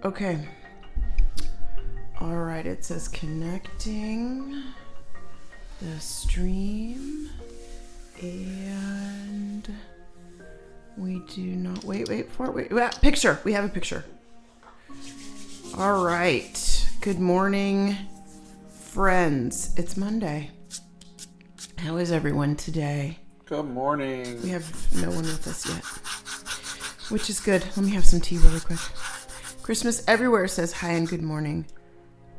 Okay. All right, it says connecting the stream, and we do not wait for it. Picture. We have a picture. All right. Good morning, friends. It's Monday. How is everyone today? Good morning. We have no one with us yet, which is good. Let me have some tea really quick. Christmas Everywhere says hi and good morning.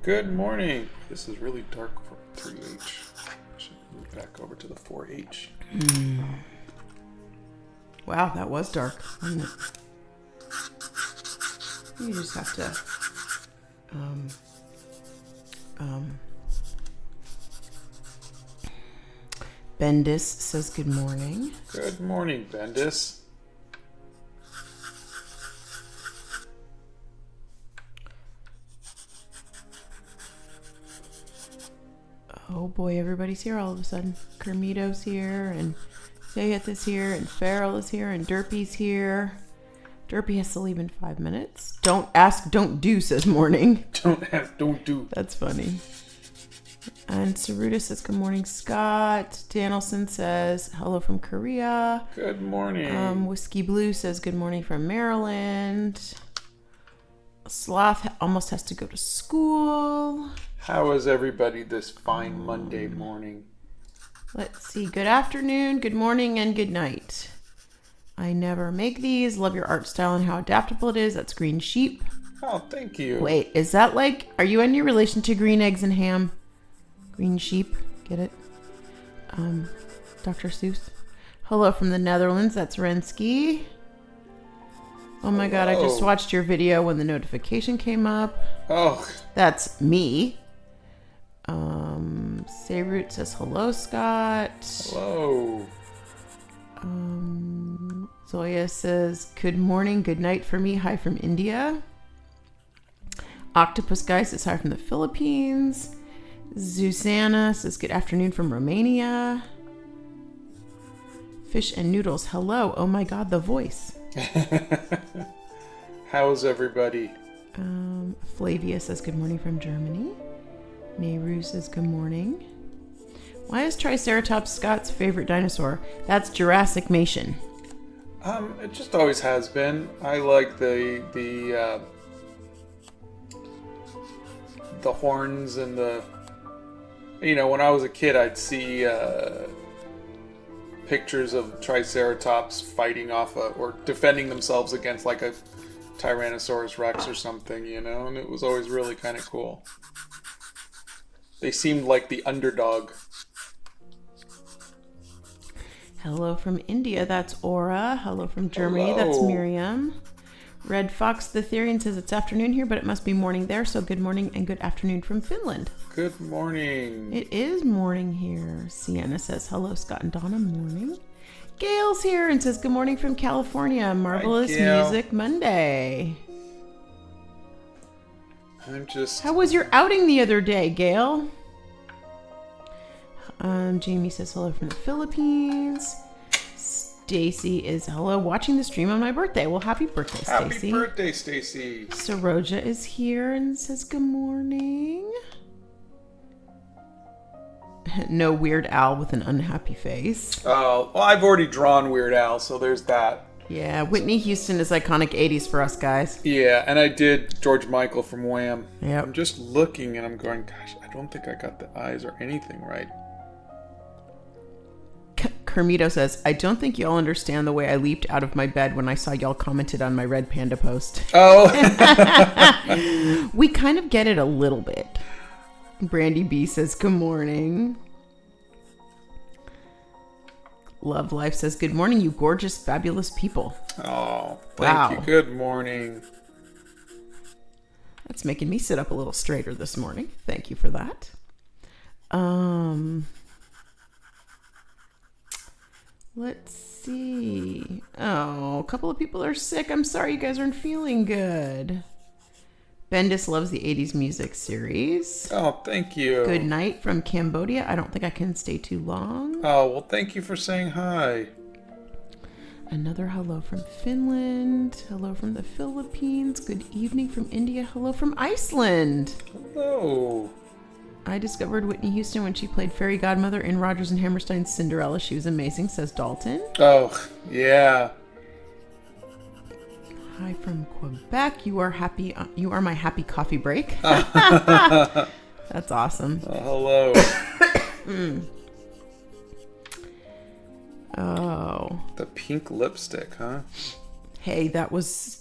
Good morning. This is really dark for 3H. I should move back over to the 4H. Wow, that was dark, wasn't it? You just have to Bendis says good morning. Good morning, Bendis. Oh boy, everybody's here all of a sudden. Kermito's here, and Sayeth is here, and Farrell is here, and Derpy's here. Derpy has to leave in 5 minutes. Don't ask, don't do, says morning. Don't ask, don't do. That's funny. And Saruta says good morning, Scott. Danielson says hello from Korea. Good morning. Whiskey Blue says good morning from Maryland. Sloth almost has to go to school. How is everybody this fine Monday morning? Let's see. Good afternoon, good morning, and good night. I never make these. Love your art style and how adaptable it is. That's Green Sheep. Oh, thank you. Wait, is that like, are you any relation to Green Eggs and Ham? Green Sheep, get it? Dr. Seuss. Hello from the Netherlands, that's Rensky. Oh my God, I just watched your video when the notification came up. Oh. That's me. Sayroot says hello, Scott. Hello. Zoya says good morning, good night for me. Hi from India. Octopus Guy says hi from the Philippines. Zuzana says good afternoon from Romania. Fish and Noodles, hello. Oh my God, the voice. How's everybody? Flavia says good morning from Germany. Nehru says good morning. Why is Triceratops Scott's favorite dinosaur? That's Jurassic Mation. It just always has been. I like the horns and the... You know, when I was a kid, I'd see pictures of Triceratops fighting off or defending themselves against like a Tyrannosaurus Rex or something, you know, and it was always really kind of cool. They seemed like the underdog. Hello from India, that's Aura. Hello from Germany, Hello. That's Miriam. Red Fox the Therian says it's afternoon here, but it must be morning there, so good morning and good afternoon from Finland. Good morning. It is morning here. Sienna says hello, Scott and Donna, morning. Gail's here and says good morning from California. Marvelous Music Monday. How was your outing the other day, Gail? Jamie says hello from the Philippines. Stacy is hello, watching the stream on my birthday. Well, happy birthday, Stacy. Happy birthday, Stacy. Saroja is here and says good morning. No Weird Al with an unhappy face. Oh, well, I've already drawn Weird Al, so there's that. Yeah, Whitney Houston is iconic 80s for us guys. Yeah, and I did George Michael from Wham. Yep. I'm just looking and I'm going, gosh, I don't think I got the eyes or anything right. Kermito says, I don't think y'all understand the way I leaped out of my bed when I saw y'all commented on my Red Panda post. Oh. We kind of get it a little bit. Brandy B says, good morning. Love Life says, good morning, you gorgeous, fabulous people. Oh, thank you. Good morning. That's making me sit up a little straighter this morning. Thank you for that. Let's see. Oh, a couple of people are sick. I'm sorry you guys aren't feeling good. Bendis loves the 80s music series. Oh, thank you. Good night from Cambodia. I don't think I can stay too long. Oh, well, thank you for saying hi. Another hello from Finland. Hello from the Philippines. Good evening from India. Hello from Iceland. Hello. I discovered Whitney Houston when she played Fairy Godmother in Rodgers and Hammerstein's Cinderella. She was amazing, says Dalton. Oh, yeah. Hi from Quebec. You are happy. You are my happy coffee break. That's awesome. Hello. Oh. The pink lipstick, huh? Hey,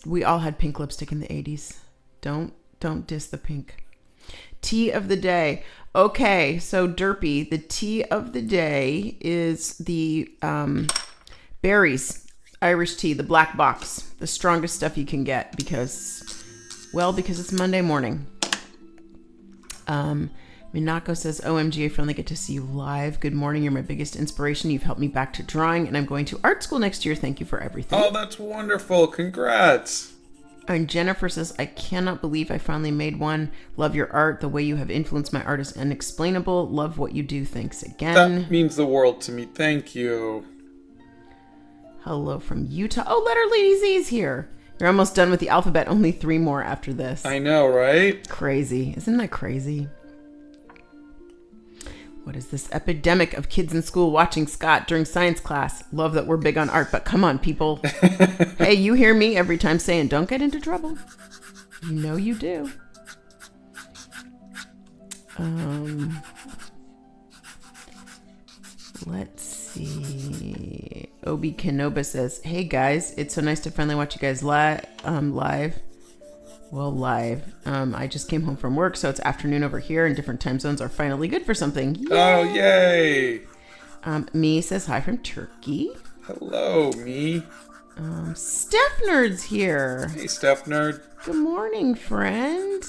we all had pink lipstick in the 80s. Don't diss the pink. Tea of the day. Okay, so Derpy, the tea of the day is the berries. Irish tea, the black box. The strongest stuff you can get because it's Monday morning. Minako says, OMG, I finally get to see you live. Good morning. You're my biggest inspiration. You've helped me back to drawing, and I'm going to art school next year. Thank you for everything. Oh, that's wonderful. Congrats. And Jennifer says, I cannot believe I finally made one. Love your art. The way you have influenced my art is unexplainable. Love what you do. Thanks again. That means the world to me. Thank you. Hello from Utah. Oh, Letter Lady Z's here. You're almost done with the alphabet. Only 3 more after this. I know, right? Crazy. Isn't that crazy? What is this epidemic of kids in school watching Scott during science class? Love that we're big on art, but come on, people. Hey, you hear me every time saying, don't get into trouble. You know you do. Let's see. Obi Kenoba says, hey guys, it's so nice to finally watch you guys live. Well, live. I just came home from work, so it's afternoon over here, and different time zones are finally good for something. Yay! Oh, yay! Me says hi from Turkey. Hello, me. Steph Nerd's here. Hey, Steph Nerd. Good morning, friend.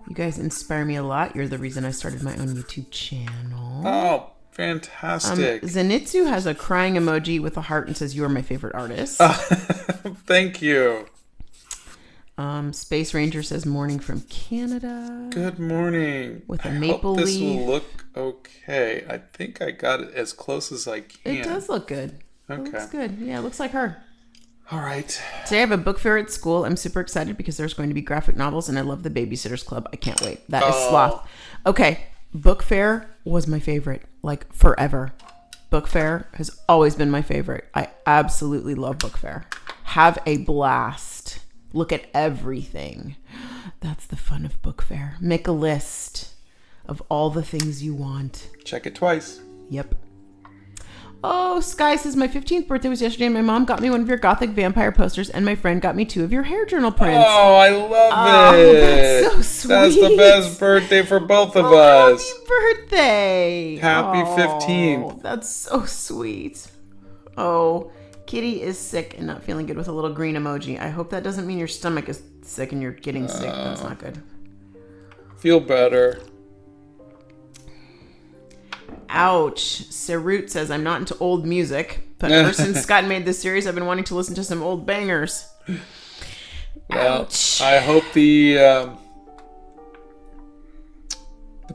You guys inspire me a lot. You're the reason I started my own YouTube channel. Oh, fantastic. Zenitsu has a crying emoji with a heart and says, you are my favorite artist. Thank you. Space Ranger says morning from Canada. Good morning. With a maple leaf. This will look okay. I think I got it as close as I can. It does look good. Okay. It looks good. Yeah, it looks like her. All right. Today I have a book fair at school. I'm super excited because there's going to be graphic novels and I love the Babysitters Club. I can't wait. That is Sloth. Okay. Book fair was my favorite. Like forever. Book fair has always been my favorite. I absolutely love book fair. Have a blast. Look at everything. That's the fun of book fair. Make a list of all the things you want. Check it twice. Yep. Oh, Sky says, my 15th birthday was yesterday and my mom got me one of your gothic vampire posters and my friend got me 2 of your hair journal prints. Oh, I love it. That's so sweet. That's the best birthday for both of us. Happy birthday. Happy 15th. That's so sweet. Oh, Kitty is sick and not feeling good with a little green emoji. I hope that doesn't mean your stomach is sick and you're getting sick. That's not good. Feel better. Ouch. Sarut says, I'm not into old music, but ever since Scott made this series, I've been wanting to listen to some old bangers. Well, Ouch. I hope the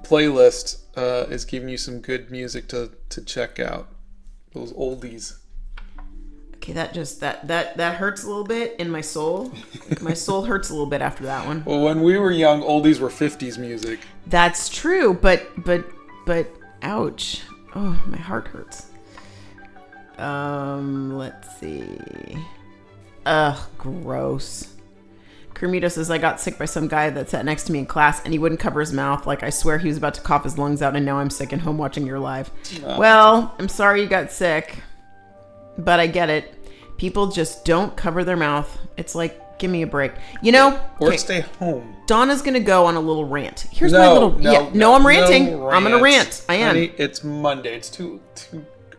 playlist is giving you some good music to check out. Those oldies. Okay, that hurts a little bit in my soul. My soul hurts a little bit after that one. Well, when we were young, oldies were 50s music. That's true, but ouch. Oh, my heart hurts. Let's see. Ugh, gross. Kermito says, I got sick by some guy that sat next to me in class and he wouldn't cover his mouth. Like, I swear he was about to cough his lungs out and now I'm sick and home watching your live. Oh. Well, I'm sorry you got sick, but I get it. People just don't cover their mouth. It's like, give me a break. You know? Or stay home. Donna's going to go on a little rant. Here's my little... I'm ranting. I'm going to rant. I am. Honey, it's Monday. It's too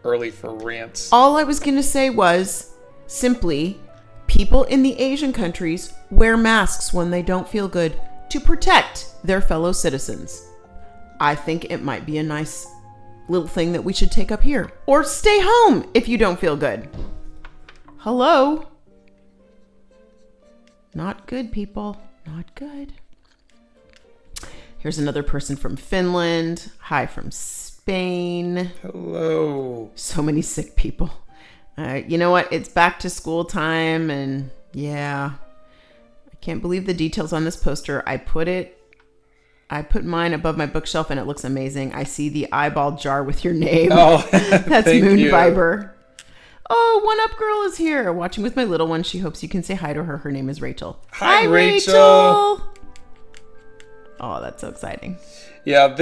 early for rants. All I was going to say was simply, people in the Asian countries wear masks when they don't feel good to protect their fellow citizens. I think it might be a nice little thing that we should take up here. Or stay home if you don't feel good. Hello? Not good, people. Not good. Here's another person from Finland. Hi from Spain. Hello. So many sick people. You know what? It's back to school time, and yeah, I can't believe the details on this poster. I put mine above my bookshelf, and it looks amazing. I see the eyeball jar with your name. Oh, that's thank Moon you. Fiber. Oh, One Up Girl is here, watching with my little one. She hopes you can say hi to her. Her name is Rachel. Hi, Rachel. Oh, that's so exciting. Yeah,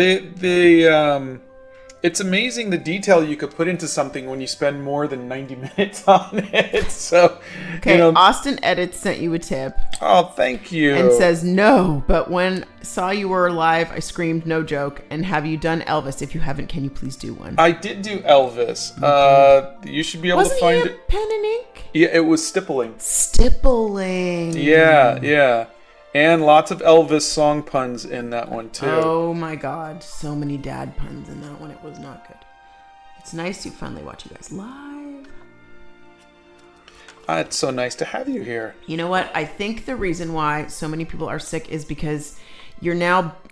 it's amazing the detail you could put into something when you spend more than 90 minutes on it. So, okay, Austin Edits sent you a tip. Oh, thank you. And says, no, but when saw you were live, I screamed, no joke. And have you done Elvis? If you haven't, can you please do one? I did do Elvis. You should be able to find Wasn't he a pen and ink? Yeah, it was stippling. Stippling. Yeah. And lots of Elvis song puns in that one, too. Oh, my God. So many dad puns in that one. It was not good. It's nice to finally watch you guys live. It's so nice to have you here. You know what? I think the reason why so many people are sick is because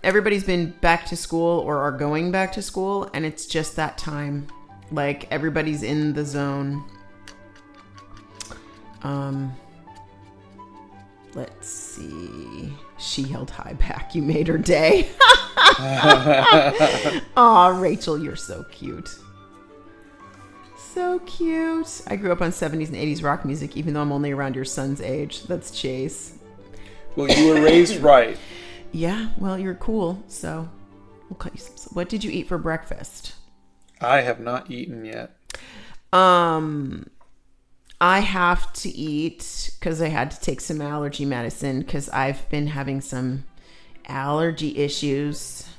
everybody's been back to school or are going back to school, and it's just that time. Like, everybody's in the zone. Let's see. She held high back. You made her day. Aw, Rachel, you're so cute. So cute. I grew up on 70s and 80s rock music, even though I'm only around your son's age. That's Chase. Well, you were raised right. Yeah, well, you're cool, so we'll cut you some. What did you eat for breakfast? I have not eaten yet. I have to eat because I had to take some allergy medicine because I've been having some allergy issues.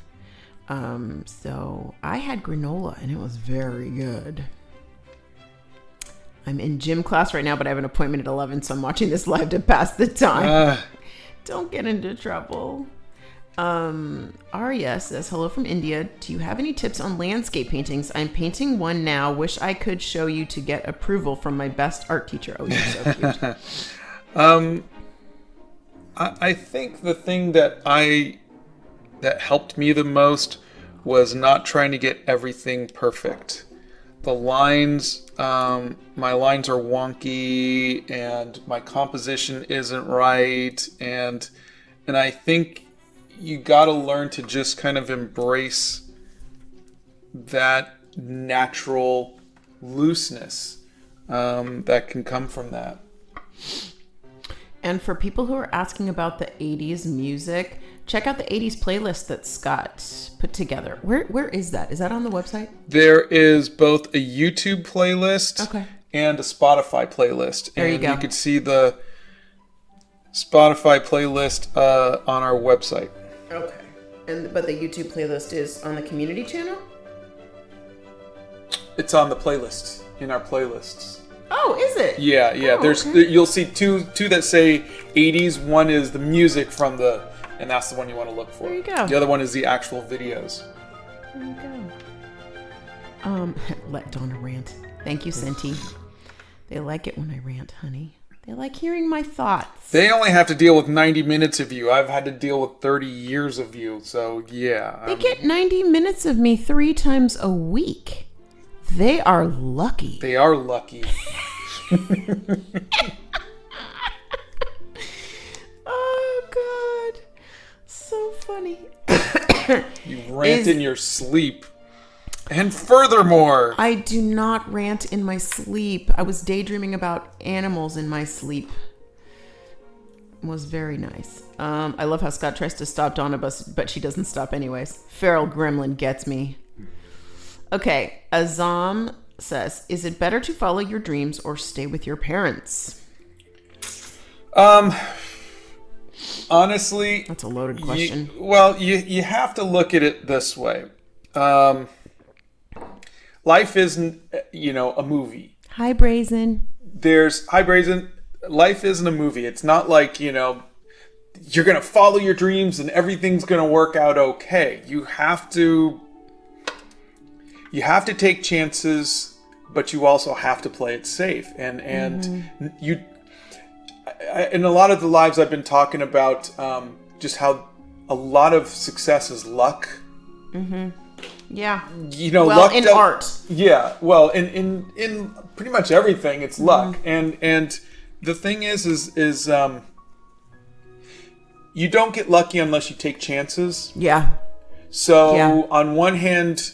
So I had granola and it was very good. I'm in gym class right now, but I have an appointment at 11, so I'm watching this live to pass the time. Don't get into trouble. Arya says, hello from India. Do you have any tips on landscape paintings? I'm painting one now. Wish I could show you to get approval from my best art teacher. Oh, you're so cute. I think the thing that helped me the most was not trying to get everything perfect. The lines, my lines are wonky and my composition isn't right. And I think you got to learn to just kind of embrace that natural looseness that can come from that. And for people who are asking about the 80s music, check out the 80s playlist that Scott put together. Where is that? Is that on the website? There is both a YouTube playlist and a Spotify playlist. There you go. You could see the Spotify playlist on our website. Okay. But the YouTube playlist is on the community channel? It's on the playlist, in our playlists. Oh, is it? Yeah. Oh, You'll see two that say 80s. One is the music from and that's the one you want to look for. There you go. The other one is the actual videos. There you go. Let Donna rant. Thank you, Senti. They like it when I rant, honey. They like hearing my thoughts. They only have to deal with 90 minutes of you. I've had to deal with 30 years of you. So, yeah. They get 90 minutes of me 3 times a week. They are lucky. They are lucky. Oh, God. So funny. You rant in your sleep. And furthermore, I do not rant in my sleep. I was daydreaming about animals in my sleep. It was very nice. I love how Scott tries to stop Donna, but she doesn't stop anyways. Feral gremlin gets me. Okay, Azam says, is it better to follow your dreams or stay with your parents? Honestly, that's a loaded question. You have to look at it this way. Life isn't, a movie. Hi, Brazen. Hi, Brazen. Life isn't a movie. It's not like, you're going to follow your dreams and everything's going to work out okay. You have to take chances, but you also have to play it safe. And in a lot of the lives I've been talking about just how a lot of success is luck. Mm-hmm. Yeah. Well, luck in art. Yeah. Well, in pretty much everything, it's luck. And the thing is you don't get lucky unless you take chances. Yeah. So on one hand,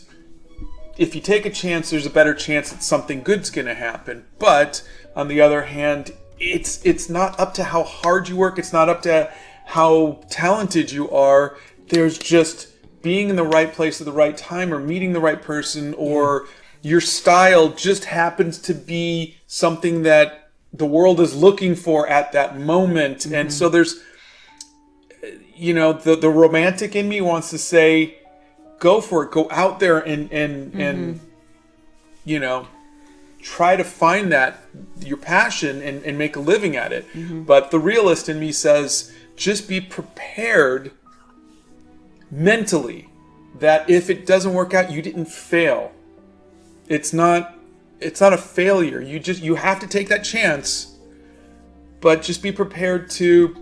if you take a chance, there's a better chance that something good's going to happen. But on the other hand, it's not up to how hard you work. It's not up to how talented you are. There's just being in the right place at the right time, or meeting the right person, or your style just happens to be something that the world is looking for at that moment. Mm-hmm. And so there's, the romantic in me wants to say, go for it, go out there and try to find your passion and make a living at it. Mm-hmm. But the realist in me says, just be prepared mentally that if it doesn't work out, you didn't fail. It's not a failure. You have to take that chance, but just be prepared to.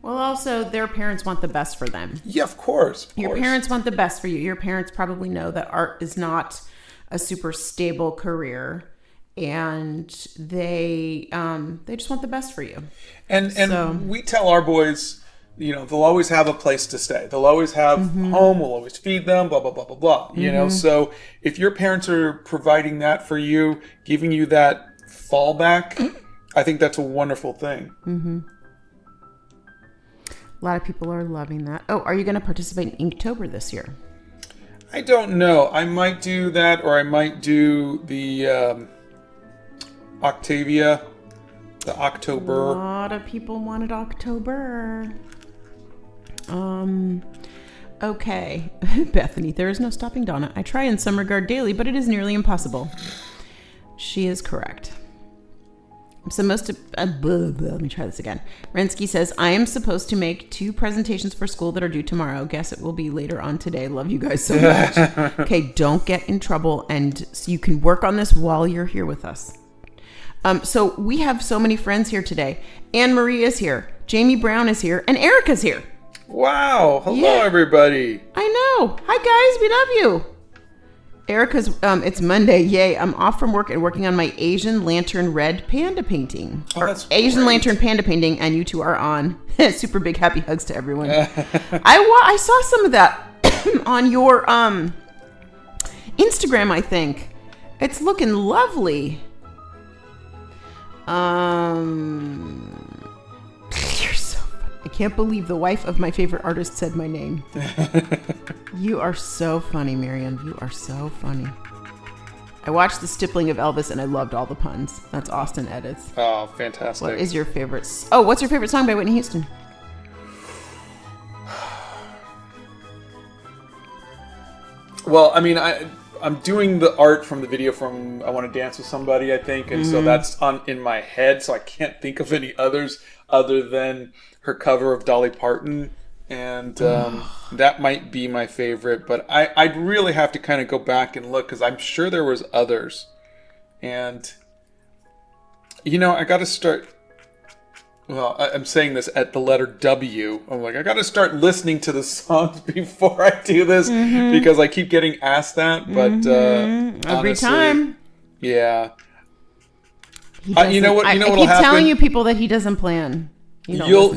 Well, also, their parents want the best for them. Yeah, of course. Your parents want the best for you. Your parents probably know that art is not a super stable career, and they just want the best for you. And we tell our boys, they'll always have a place to stay. They'll always have home. We'll always feed them. Blah blah blah blah blah. Mm-hmm. So if your parents are providing that for you, giving you that fallback, I think that's a wonderful thing. Mm-hmm. A lot of people are loving that. Oh, are you going to participate in Inktober this year? I don't know. I might do that, or I might do the Octavia, the October. A lot of people wanted October. Okay. Bethany, there is no stopping Donna. I try in some regard daily, but it is nearly impossible. She is correct. So let me try this again. Rensky says, I am supposed to make 2 presentations for school that are due tomorrow. Guess it will be later on today. Love you guys so much. Okay, don't get in trouble, and so you can work on this while you're here with us. So we have so many friends here today. Anne Marie is here. Jamie Brown is here. And Erica's here. Wow. Hello, everybody. I know. Hi, guys. We love you. Erica's, it's Monday. Yay. I'm off from work and working on my Asian Lantern Red Panda painting. Oh, that's Asian great. Lantern Panda painting, and you two are on. Super big happy hugs to everyone. I saw some of that on your Instagram, I think. It's looking lovely. You're so funny. I can't believe the wife of my favorite artist said my name. You are so funny, Miriam. You are so funny. I watched the stippling of Elvis and I loved all the puns. That's Austin Edits. Oh, fantastic. What is your favorite? Oh, what's your favorite song by Whitney Houston? Well, I mean, I'm doing the art from the video from I Want to Dance with Somebody, I think, and so that's in my head, so I can't think of any others other than her cover of Dolly Parton, and that might be my favorite, but I'd really have to kind of go back and look, because I'm sure there was others, and, I got to start... Well, I'm saying this at the letter W. I'm like, I got to start listening to the songs before I do this because I keep getting asked that. But every honestly, time, yeah. You know what? I keep telling you people that he doesn't plan. I'll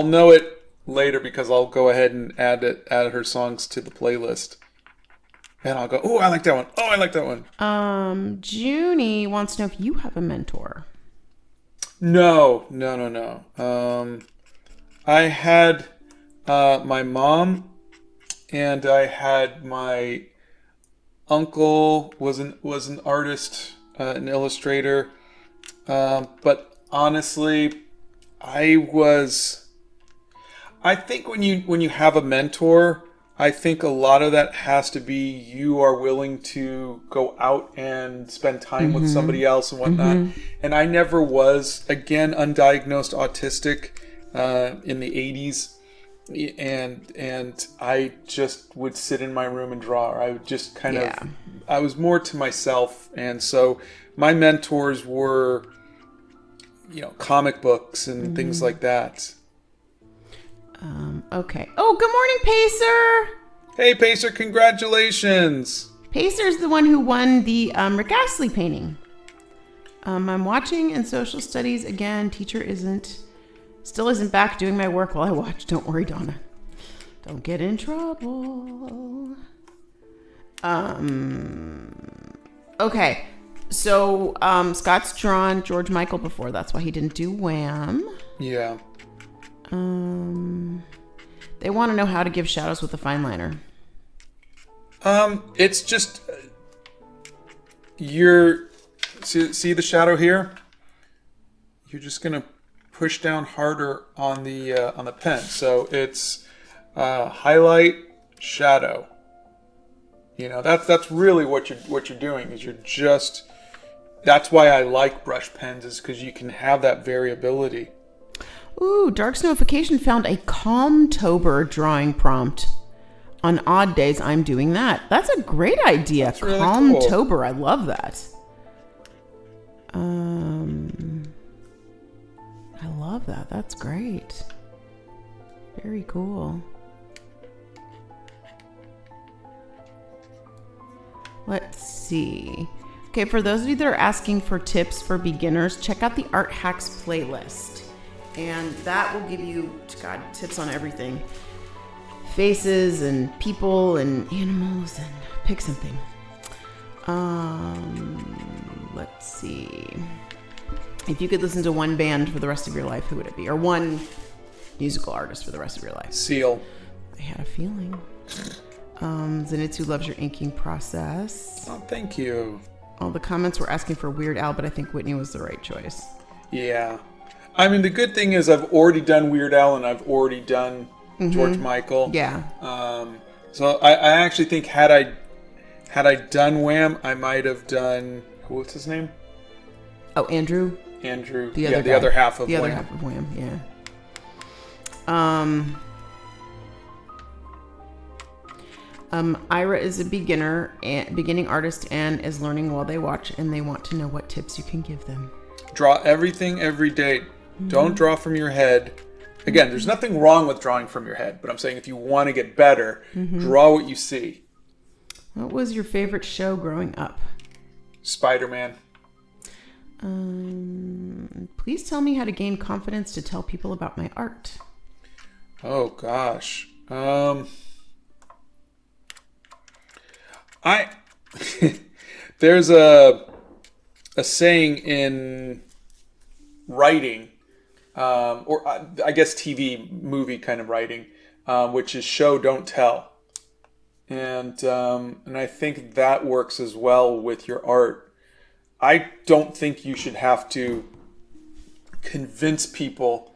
know it later because I'll go ahead and add her songs to the playlist. And I'll go, oh, I like that one. Oh, I like that one. Junie wants to know if you have a mentor. No. I had my mom, and I had my uncle was an artist, an illustrator. But honestly, I think when you have a mentor, I think a lot of that has to be you are willing to go out and spend time with somebody else and whatnot. And I never was, again, undiagnosed autistic in the 80s. And I just would sit in my room and draw. Or I would just I was more to myself. And so my mentors were, comic books and things like that. Okay. Oh, good morning, Pacer. Hey, Pacer, congratulations. Pacer's the one who won the Rick Astley painting. I'm watching in social studies again. Teacher still isn't back doing my work while I watch. Don't worry, Donna. Don't get in trouble. Okay. So, Scott's drawn George Michael before. That's why he didn't do Wham. Yeah. They want to know how to give shadows with a fine liner. It's just see the shadow here. You're just gonna push down harder on the pen. So it's highlight, shadow. That's really what you're doing. Is you're just. That's why I like brush pens, is because you can have that variability. Ooh, Dark Snowification found a Calmtober drawing prompt. On odd days, I'm doing that. That's a great idea. That's really Calmtober, cool. I love that. I love that. That's great. Very cool. Let's see. Okay, for those of you that are asking for tips for beginners, check out the Art Hacks playlist. And that will give you, tips on everything. Faces and people and animals, and pick something. Let's see. If you could listen to one band for the rest of your life, who would it be? Or one musical artist for the rest of your life? Seal. I had a feeling. Zenitsu loves your inking process. Oh, thank you. All the comments were asking for Weird Al, but I think Whitney was the right choice. Yeah. I mean, the good thing is I've already done Weird Al and I've already done George Michael. Yeah. So I actually think had I done Wham, I might have done, what's his name? Oh, Andrew. The other half of the Wham. other half of Wham. Yeah. Ira is a beginning artist and is learning while they watch, and they want to know what tips you can give them. Draw everything every day. Don't draw from your head. Again, there's nothing wrong with drawing from your head, but I'm saying if you want to get better, draw what you see. What was your favorite show growing up? Spider-Man. Please tell me how to gain confidence to tell people about my art. Oh gosh. There's a saying in writing, or I guess TV movie kind of writing, which is show don't tell, and I think that works as well with your art. I don't think you should have to convince people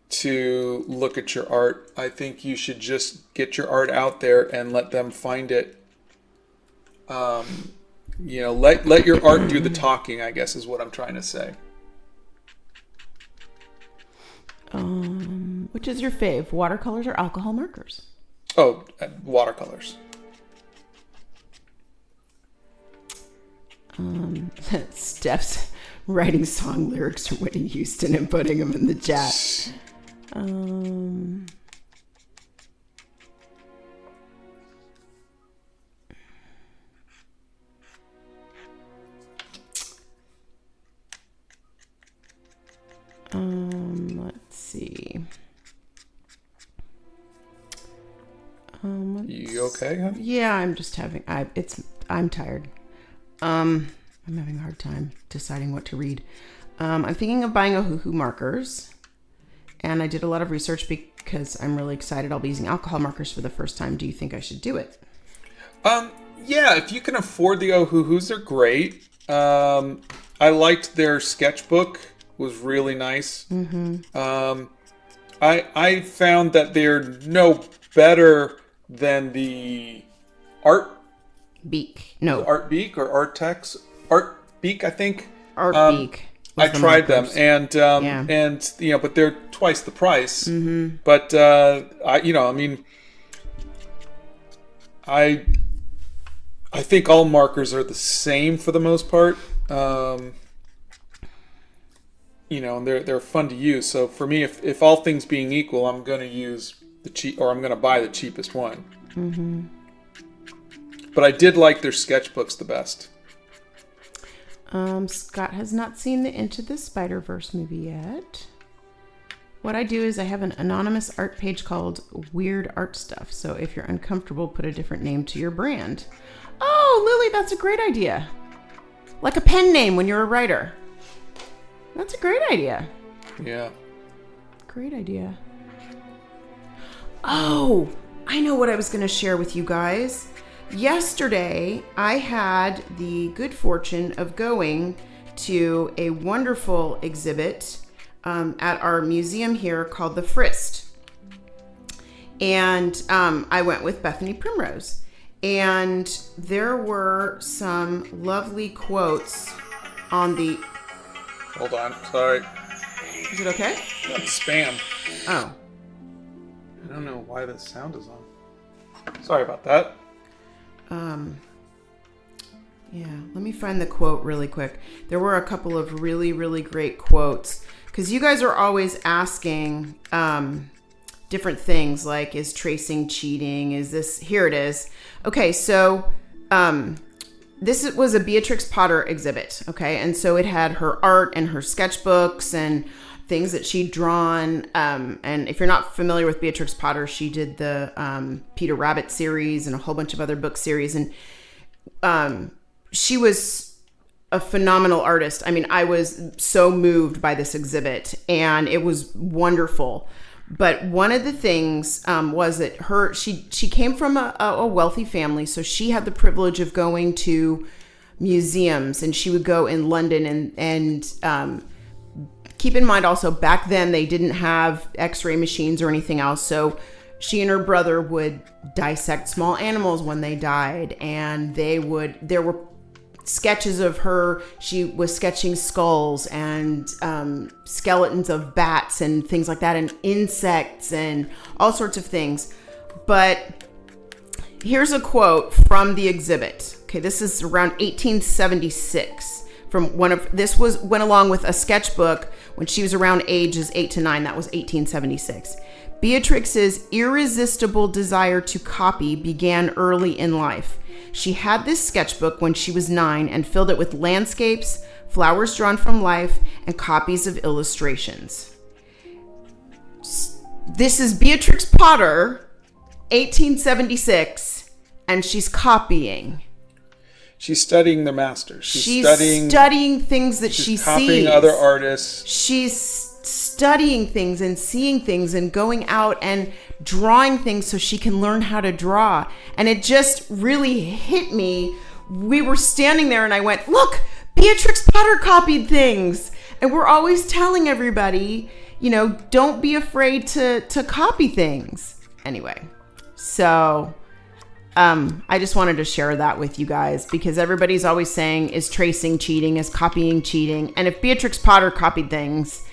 to look at your art. I think you should just get your art out there and let them find it. Let your art do the talking, I guess is what I'm trying to say. Which is your fave, watercolors or alcohol markers? Oh, watercolors. Steph's writing song lyrics for Whitney Houston and putting them in the chat. Let's see. You okay, huh? Yeah, I'm just having. I'm tired. I'm having a hard time deciding what to read. I'm thinking of buying Ohuhu markers, and I did a lot of research because I'm really excited. I'll be using alcohol markers for the first time. Do you think I should do it? Yeah, if you can afford the Ohuhus, they're great. I liked their sketchbook. Was really nice. I found that they're no better than the Art Beak. No. Art Beak or Artex. Art Beak, I think. Art Beak. I tried them, and but they're twice the price. But I think all markers are the same for the most part. And they're fun to use. So for me, if all things being equal, I'm going to use I'm going to buy the cheapest one. Mm-hmm. But I did like their sketchbooks the best. Scott has not seen the Into the Spider-Verse movie yet. What I do is I have an anonymous art page called Weird Art Stuff. So if you're uncomfortable, put a different name to your brand. Oh, Lily, that's a great idea. Like a pen name when you're a writer. That's a great idea. Yeah. Great idea. Oh, I know what I was going to share with you guys. Yesterday, I had the good fortune of going to a wonderful exhibit at our museum here called the Frist. And I went with Bethany Primrose. And there were some lovely quotes on the... Hold on. Sorry. Is it okay? That's spam. Oh. I don't know why the sound is on. Sorry about that. Yeah, let me find the quote really quick. There were a couple of really, really great quotes because you guys are always asking different things like, is tracing cheating? Is this, here it is. Okay, so this was a Beatrix Potter exhibit, okay? And so it had her art and her sketchbooks and things that she'd drawn. And if you're not familiar with Beatrix Potter, she did the Peter Rabbit series and a whole bunch of other book series. And she was a phenomenal artist. I mean, I was so moved by this exhibit and it was wonderful. But one of the things was that she came from a wealthy family. So she had the privilege of going to museums, and she would go in London and keep in mind also back then they didn't have x-ray machines or anything else. So she and her brother would dissect small animals when they died, and there were sketches of her. She was sketching skulls and skeletons of bats and things like that, and insects and all sorts of things. But here's a quote from the exhibit. Okay, this is around 1876. Went along with a sketchbook when she was around ages 8 to 9. That was 1876. Beatrix's irresistible desire to copy began early in life. She had this sketchbook when she was 9 and filled it with landscapes, flowers drawn from life, and copies of illustrations. This is Beatrix Potter, 1876, and she's copying. She's studying the masters. She's studying things that she sees. Copying other artists. She's studying things and seeing things and going out and drawing things so she can learn how to draw. And it just really hit me. We were standing there and I went, look, Beatrix Potter copied things. And we're always telling everybody, don't be afraid to copy things. Anyway, so I just wanted to share that with you guys because everybody's always saying, is tracing cheating? Is copying cheating? And if Beatrix Potter copied things,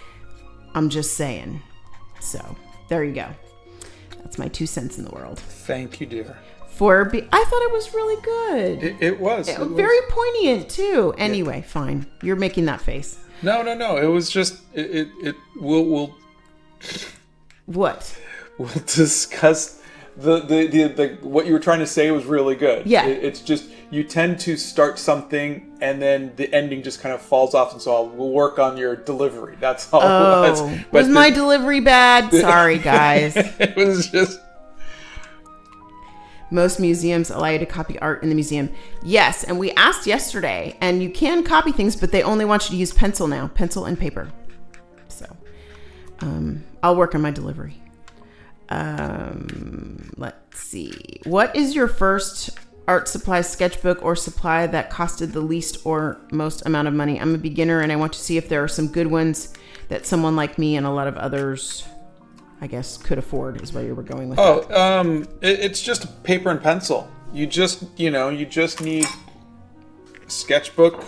I'm just saying. So there you go. That's my 2 cents in the world. Thank you, dear. I thought it was really good. It was. Very poignant too. Anyway, fine. You're making that face. No. It was just we'll What? We'll discuss the what you were trying to say was really good. Yeah. It's just you tend to start something and then the ending just kind of falls off, and so we'll work on your delivery. That's all it was. Was my delivery bad? Sorry, guys. It was just... Most museums allow you to copy art in the museum. Yes, and we asked yesterday, and you can copy things, but they only want you to use pencil now. Pencil and paper. So, I'll work on my delivery. Let's see. What is your first art supply sketchbook or supply that costed the least or most amount of money? I'm a beginner and I want to see if there are some good ones that someone like me and a lot of others, I guess, could afford, is where you were going with that. It's just paper and pencil. You just need a sketchbook,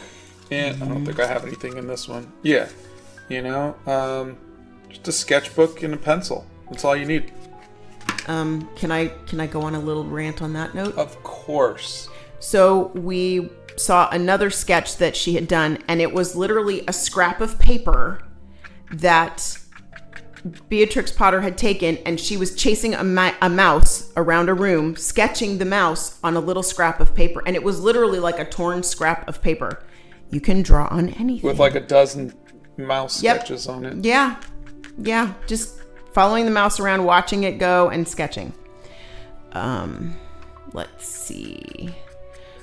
and I don't think I have anything in this one. Yeah. Just a sketchbook and a pencil. That's all you need. Can I go on a little rant on that note? Of course. So we saw another sketch that she had done, and it was literally a scrap of paper that Beatrix Potter had taken, and she was chasing a mouse around a room, sketching the mouse on a little scrap of paper. And it was literally like a torn scrap of paper. You can draw on anything. With like a dozen mouse sketches on it. Yeah. Yeah. Just following the mouse around, watching it go, and sketching. Let's see.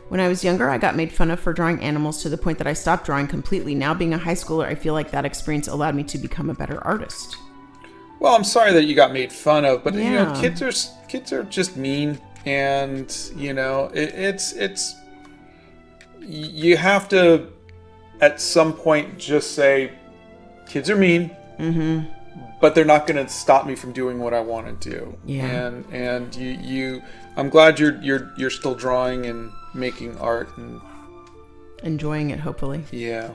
When I was younger, I got made fun of for drawing animals to the point that I stopped drawing completely. Now, being a high schooler, I feel like that experience allowed me to become a better artist. Well, I'm sorry that you got made fun of, but Yeah. kids are just mean, and it's you have to at some point just say kids are mean, but they're not going to stop me from doing what I want to do. Yeah. And you I'm glad you're still drawing and making art and Enjoying it, hopefully. yeah.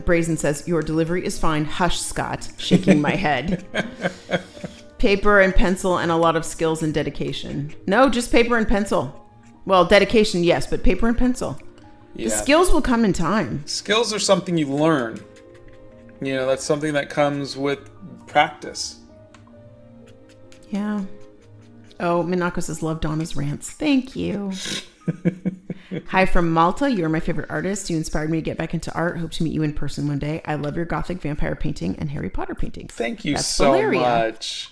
Brazen says, your delivery is fine. Hush, Scott. Shaking my head. Paper and pencil and a lot of skills and dedication. No, just paper and pencil. Well, dedication, yes, but paper and pencil. Yeah. The skills will come in time. Skills are something you learn. That's something that comes with practice. Yeah. Oh, Minako says, love Donna's rants. Thank you. Hi from Malta. You are my favorite artist. You inspired me to get back into art. Hope to meet you in person one day. I love your Gothic vampire painting and Harry Potter paintings. Thank you That's so Valeria. much.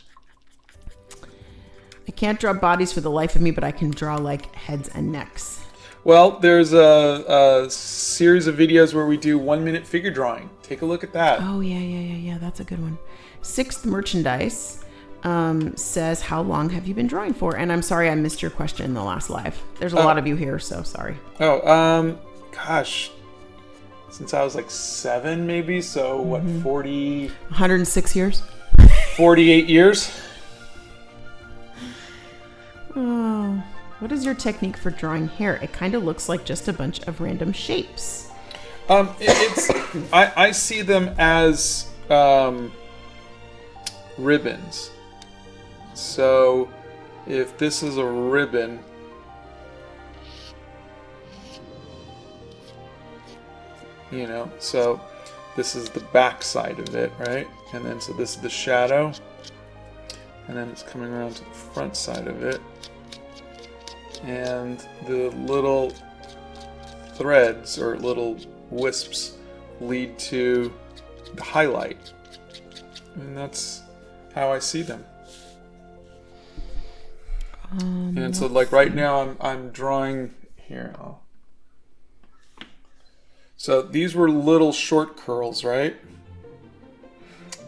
I can't draw bodies for the life of me, but I can draw like heads and necks. Well, there's a series of videos where we do 1 minute figure drawing. Take a look at that. Oh, yeah. That's a good one. Sixth Merchandise says, how long have you been drawing for? And I'm sorry I missed your question in the last live. There's a lot of you here, so sorry. Gosh. Since I was like 7 maybe, so what, 106 years? 48 years? Oh, what is your technique for drawing hair? It kind of looks like just a bunch of random shapes. I see them as ribbons. So if this is a ribbon, so this is the back side of it, right? And then so this is the shadow, and then it's coming around to the front side of it, and the little threads or little wisps lead to the highlight, and that's how I see them. And so like right now I'm drawing here. So these were little short curls, right?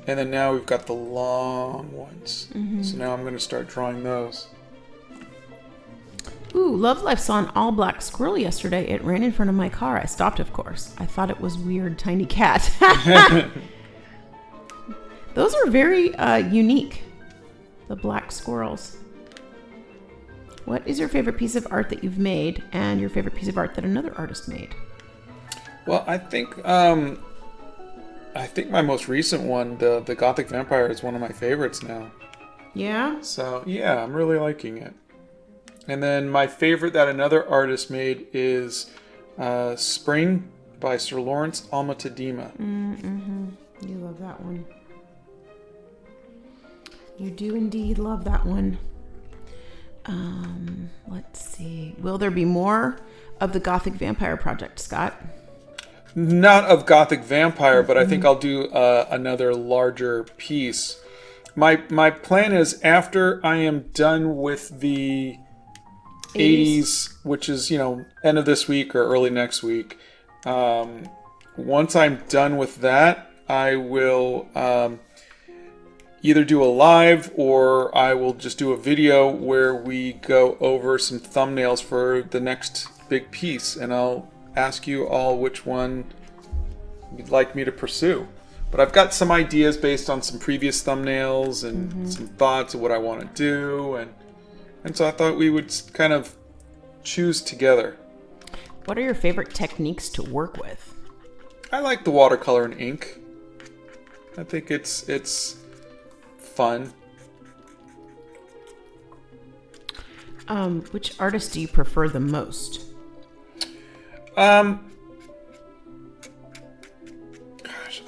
And then now we've got the long ones. So now I'm going to start drawing those. Ooh, Love Life saw an all-black squirrel yesterday. It ran in front of my car. I stopped, of course. I thought it was weird, tiny cat. Those are very unique, the black squirrels. What is your favorite piece of art that you've made and your favorite piece of art that another artist made? Well, I think my most recent one, the Gothic Vampire, is one of my favorites now. Yeah? So yeah, I'm really liking it. And then my favorite that another artist made is Spring by Sir Lawrence Alma-Tadema. You love that one. You do indeed love that one. Let's see. Will there be more of the Gothic Vampire project, Scott? Not of Gothic Vampire, but I think I'll do another larger piece. My plan is after I am done with the 80s, which is, end of this week or early next week. Once I'm done with that, I will either do a live or I will just do a video where we go over some thumbnails for the next big piece, and I'll ask you all which one you'd like me to pursue. But I've got some ideas based on some previous thumbnails and some thoughts of what I want to do, and so I thought we would kind of choose together. What are your favorite techniques to work with? I like the watercolor and ink. I think it's fun. Which artist do you prefer the most?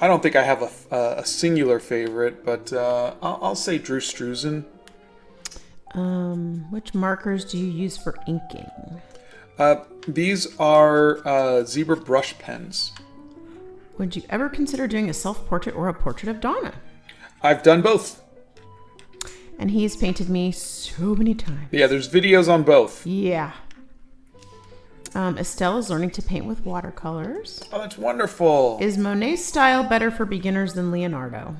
I don't think I have a singular favorite, but I'll say Drew Struzan. Which markers do you use for inking? These are zebra brush pens. Would you ever consider doing a self-portrait or a portrait of Donna? I've done both. And he's painted me so many times. Yeah, there's videos on both. Yeah. Estelle is learning to paint with watercolors. Oh, that's wonderful. Is Monet's style better for beginners than Leonardo?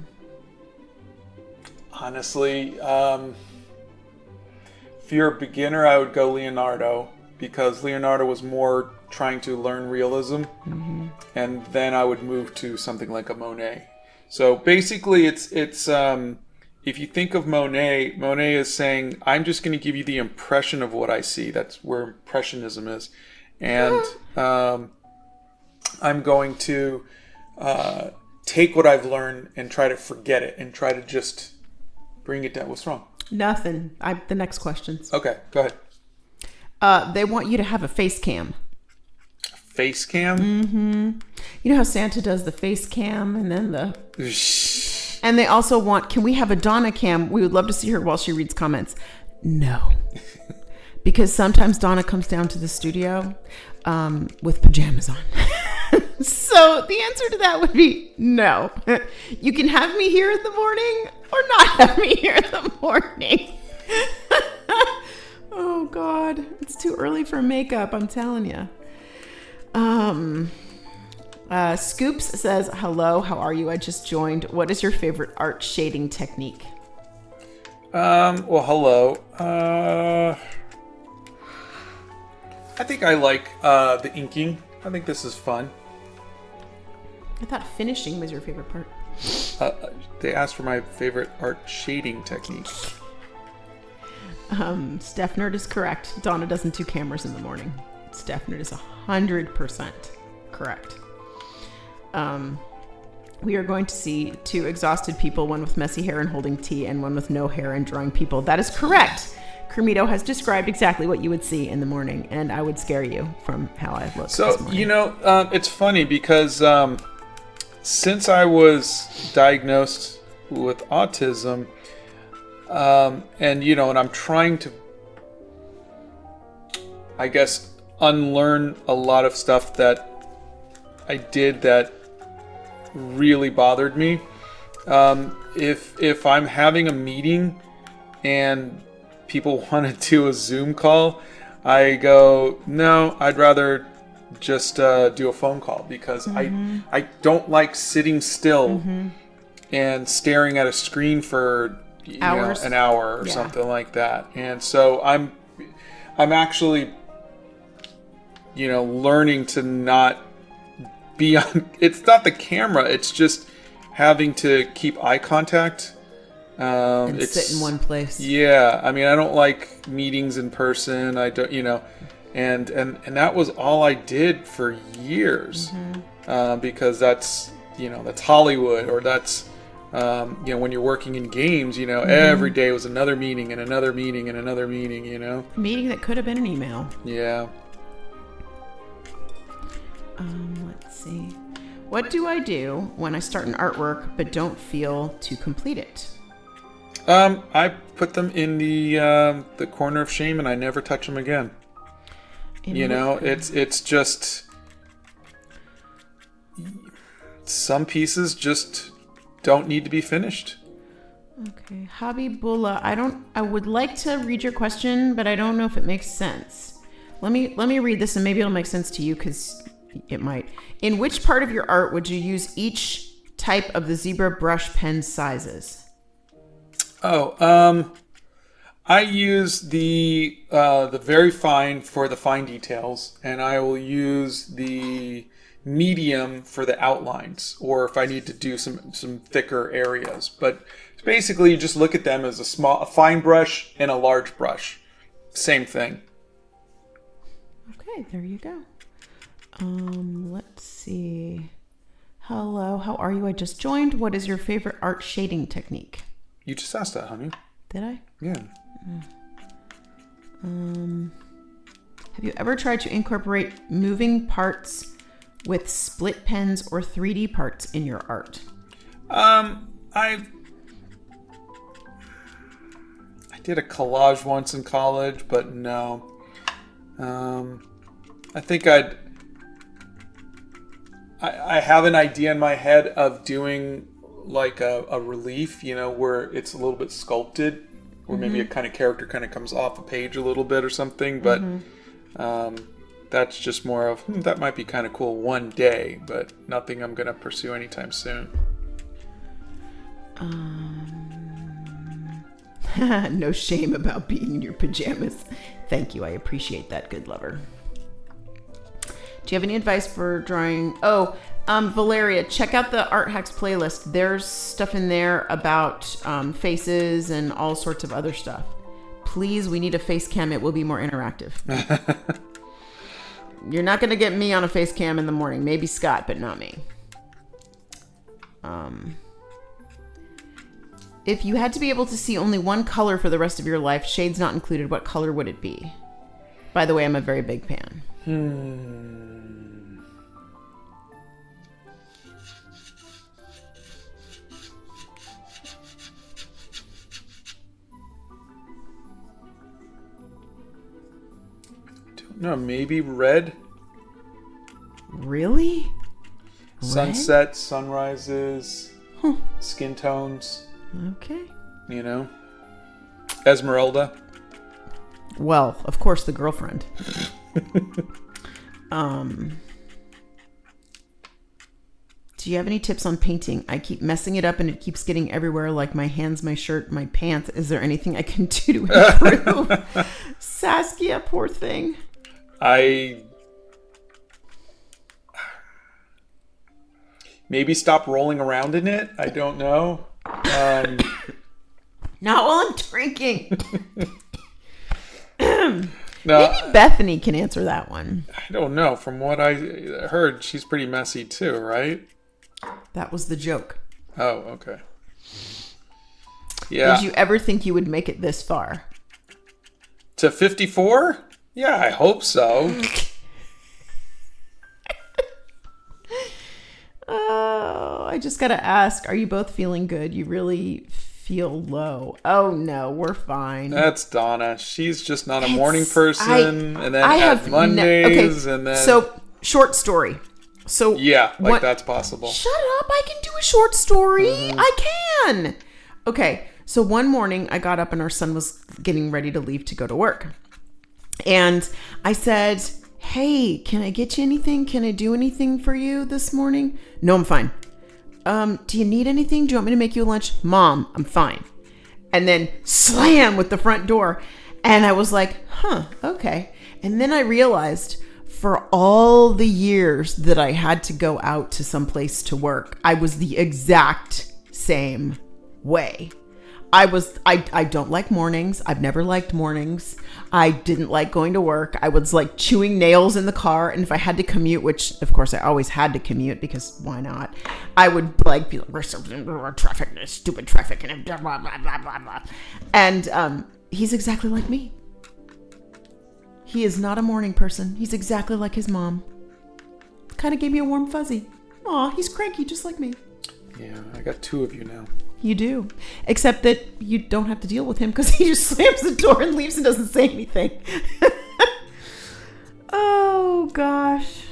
Honestly, if you're a beginner, I would go Leonardo, because Leonardo was more trying to learn realism, and then I would move to something like a Monet. So basically, it's if you think of Monet, Monet is saying, I'm just going to give you the impression of what I see. That's where Impressionism is. And I'm going to take what I've learned and try to forget it and try to just bring it down. What's wrong? Nothing. The next questions. Okay, go ahead. They want you to have a face cam. Face cam? Mm-hmm. You know how Santa does the face cam and then the... And they also want, can we have a Donna cam? We would love to see her while she reads comments. No. Because sometimes Donna comes down to the studio with pajamas on. So the answer to that would be no. You can have me here in the morning or not have me here in the morning. Oh, God. It's too early for makeup, I'm telling you. Scoops says, hello, how are you? I just joined. What is your favorite art shading technique? Well, hello. I think I like the inking. I think this is fun. I thought finishing was your favorite part. They asked for my favorite art shading technique. Steph Nerd is correct. Donna doesn't do cameras in the morning. Steph Nerd is 100% correct. We are going to see two exhausted people, one with messy hair and holding tea, and one with no hair and drawing people. That is correct. Kermito has described exactly what you would see in the morning, and I would scare you from how I look. So, it's funny because since I was diagnosed with autism, and I'm trying to, I guess, unlearn a lot of stuff that I did that really bothered me. If I'm having a meeting and people want to do a Zoom call, I go, no, I'd rather just do a phone call, because I don't like sitting still and staring at a screen for an hour or something like that. And so I'm actually learning to not be on. It's not the camera, it's just having to keep eye contact and sit in one place. Yeah, I mean, I don't like meetings in person. I don't, and that was all I did for years, because that's Hollywood, or that's when you're working in games, every day was another meeting and another meeting and another meeting, A meeting that could have been an email. Yeah. Let's see. What do I do when I start an artwork but don't feel to complete it? I put them in the corner of shame, and I never touch them again. It's just some pieces just don't need to be finished. Okay, Habibullah, I would like to read your question, but I don't know if it makes sense. Let me read this, and maybe it'll make sense to you, because it might. In which part of your art would you use each type of the zebra brush pen sizes? I use the very fine for the fine details, and I will use the medium for the outlines, or if I need to do some thicker areas. But basically, you just look at them as a fine brush and a large brush. Same thing. Okay, there you go. Let's see. Hello, how are you? I just joined. What is your favorite art shading technique? You just asked that, honey. Did I? Yeah. Have you ever tried to incorporate moving parts with split pens or 3D parts in your art? I did a collage once in college, but no. I think I have an idea in my head of doing like a relief, where it's a little bit sculpted, or maybe a kind of character kind of comes off a page a little bit or something. But that's just more of, that might be kind of cool one day, but nothing I'm going to pursue anytime soon. No shame about being in your pajamas. Thank you. I appreciate that, good lover. Do you have any advice for drawing? Valeria, check out the Art Hacks playlist. There's stuff in there about faces and all sorts of other stuff. Please, we need a face cam. It will be more interactive. You're not going to get me on a face cam in the morning. Maybe Scott, but not me. If you had to be able to see only one color for the rest of your life, shades not included, what color would it be? By the way, I'm a very big fan. Don't know, maybe red? Really? Sunsets, sunrises, skin tones. Okay. Esmeralda. Well, of course, the girlfriend. Do you have any tips on painting? I keep messing it up and it keeps getting everywhere, like my hands, my shirt, my pants. Is there anything I can do to improve? Saskia, poor thing. Maybe stop rolling around in it. I don't know. Not while I'm drinking. No, maybe Bethany can answer that one. I don't know. From what I heard, she's pretty messy too, right? That was the joke. Oh, okay. Yeah. Did you ever think you would make it this far? To 54? Yeah, I hope so. Oh, I just gotta ask, are you both feeling good? You really feel low. Oh no, we're fine. That's Donna. She's just not a morning person. And then I have Mondays and then... So, short story. So yeah, that's possible. Shut up, I can do a short story. I can. Okay, so one morning I got up and our son was getting ready to leave to go to work. And I said, hey, can I get you anything? Can I do anything for you this morning? No, I'm fine. Do you need anything? Do you want me to make you a lunch? Mom, I'm fine. And then slam with the front door. And I was like, okay. And then I realized for all the years that I had to go out to some place to work, I was the exact same way. I don't like mornings. I've never liked mornings. I didn't like going to work. I was like chewing nails in the car. And if I had to commute, which of course I always had to commute because why not? I would like be like, traffic, stupid traffic, and blah, blah, blah, blah, blah, blah. And he's exactly like me. He is not a morning person. He's exactly like his mom. Kind of gave me a warm fuzzy. Aw, he's cranky just like me. Yeah, I got two of you now. You do. Except that you don't have to deal with him because he just slams the door and leaves and doesn't say anything. Oh, gosh.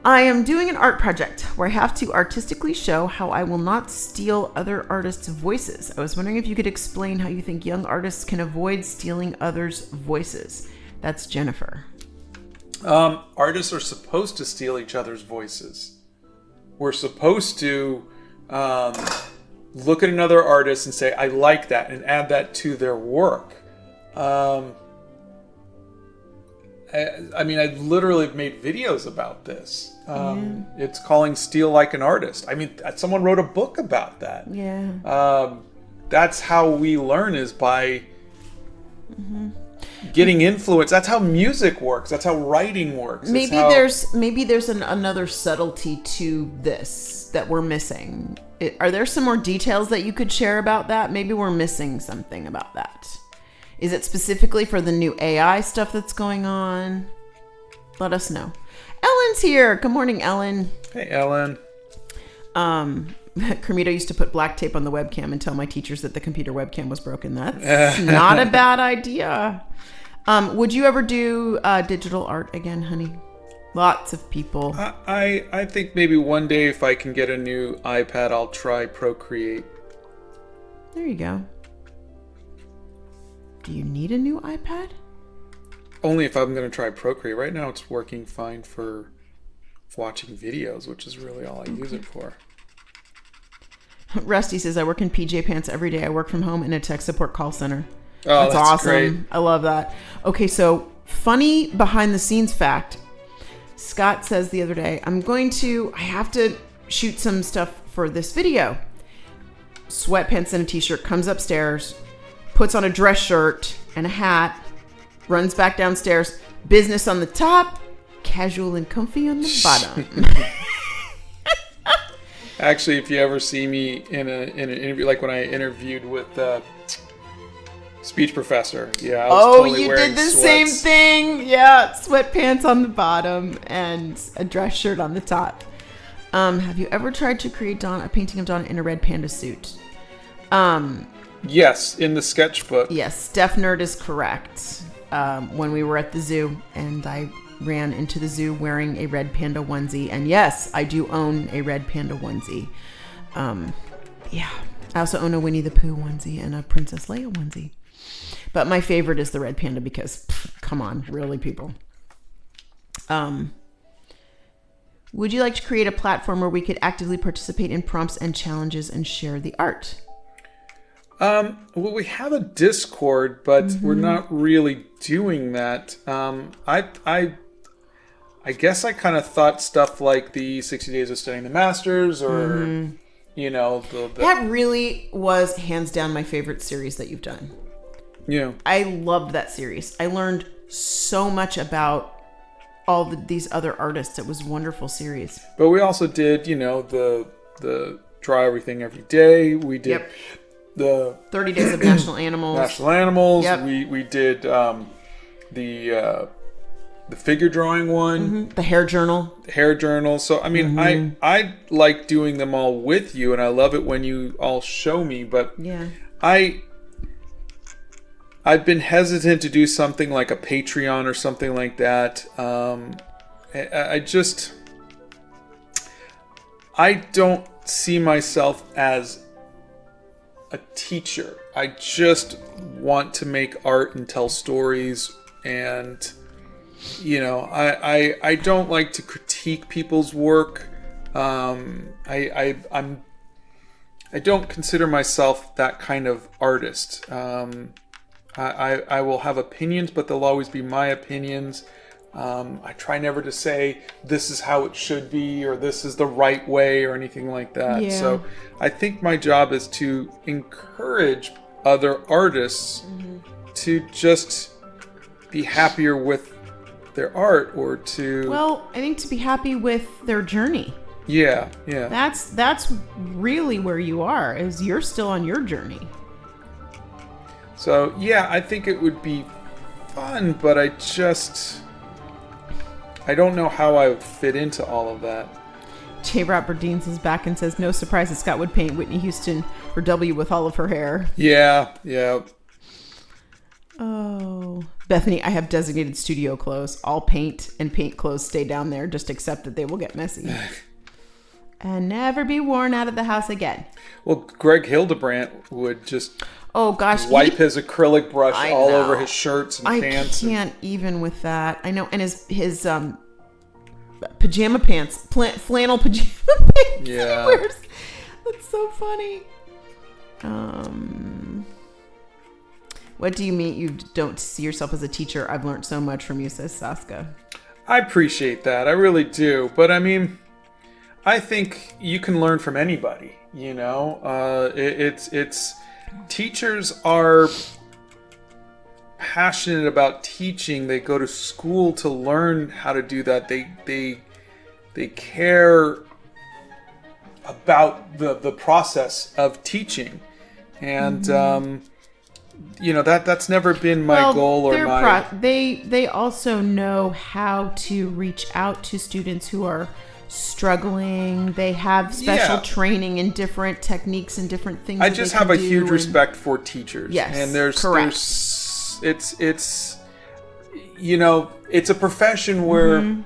I am doing an art project where I have to artistically show how I will not steal other artists' voices. I was wondering if you could explain how you think young artists can avoid stealing others' voices. That's Jennifer. Artists are supposed to steal each other's voices. We're supposed to look at another artist and say, I like that, and add that to their work. I mean, I literally made videos about this. It's calling Steal Like an Artist. I mean, someone wrote a book about that. Yeah. That's how we learn, is by getting influence. That's how music works. That's how writing works. Maybe there's another subtlety to this that we're missing. Are there some more details that you could share about that? Maybe we're missing something about that. Is it specifically for the new AI stuff that's going on? Let us know. Ellen's here. Good morning, Ellen. Hey, Ellen. Kermito used to put black tape on the webcam and tell my teachers that the computer webcam was broken. That's not a bad idea. Would you ever do digital art again, honey? Lots of people. I think maybe one day if I can get a new iPad, I'll try Procreate. There you go. Do you need a new iPad? Only if I'm going to try Procreate. Right now it's working fine for watching videos, which is really all I use it for. Rusty says, I work in PJ pants every day. I work from home in a tech support call center. Oh, that's awesome. Great. I love that. Okay, so funny behind the scenes fact. Scott says the other day, I have to shoot some stuff for this video. Sweatpants and a t-shirt, comes upstairs, puts on a dress shirt and a hat, runs back downstairs, business on the top, casual and comfy on the bottom. Actually, if you ever see me in an interview, like when I interviewed with speech professor, I was totally you wearing did the sweats. same thing. Yeah, sweatpants on the bottom and a dress shirt on the top. Have you ever tried to create a painting of Donna in a red panda suit? Yes, in the sketchbook. Yes, Steph Nerd is correct. When we were at the zoo and I ran into the zoo wearing a red panda onesie, and yes, I do own a red panda onesie. I also own a Winnie the Pooh onesie and a Princess Leia onesie. But my favorite is the red panda because, come on, really, people. Would you like to create a platform where we could actively participate in prompts and challenges and share the art? Well, we have a Discord, but we're not really doing that. I guess I kind of thought stuff like the 60 Days of Studying the Masters or, That really was hands down my favorite series that you've done. Yeah. I loved that series. I learned so much about all these other artists. It was a wonderful series. But we also did, the Draw Everything Every Day. We did the 30 Days of National Animals. National Animals. Yep. We did the figure drawing one. The hair journal. So, I mean, I like doing them all with you, and I love it when you all show me, but yeah. I've been hesitant to do something like a Patreon or something like that. I don't see myself as a teacher. I just want to make art and tell stories, and I don't like to critique people's work. I don't consider myself that kind of artist. I will have opinions, but they'll always be my opinions. I try never to say this is how it should be or this is the right way or anything like that. Yeah. So I think my job is to encourage other artists to just be happier with their art or to... Well, I think to be happy with their journey. Yeah. That's really where you are, is you're still on your journey. So, yeah, I think it would be fun, but I don't know how I would fit into all of that. J. Robert Deans is back and says, no surprise that Scott would paint Whitney Houston for W with all of her hair. Yeah. Oh. Bethany, I have designated studio clothes. All paint and paint clothes stay down there. Just accept that they will get messy. And never be worn out of the house again. Well, Greg Hildebrandt would just... Oh gosh, wipe his acrylic brush all over his shirts and pants. I can't even with that. I know, and his pajama pants, flannel pajama pants. Yeah, he wears. That's so funny. What do you mean you don't see yourself as a teacher? I've learned so much from you, says Saska. I appreciate that. I really do. But I mean, I think you can learn from anybody. It's teachers are passionate about teaching. They go to school to learn how to do that. They care about the process of teaching, and that's never been my goal or my. They also know how to reach out to students who are struggling. They have special training in different techniques and different things. I just have a huge respect for teachers. Yes, and there's it's it's a profession where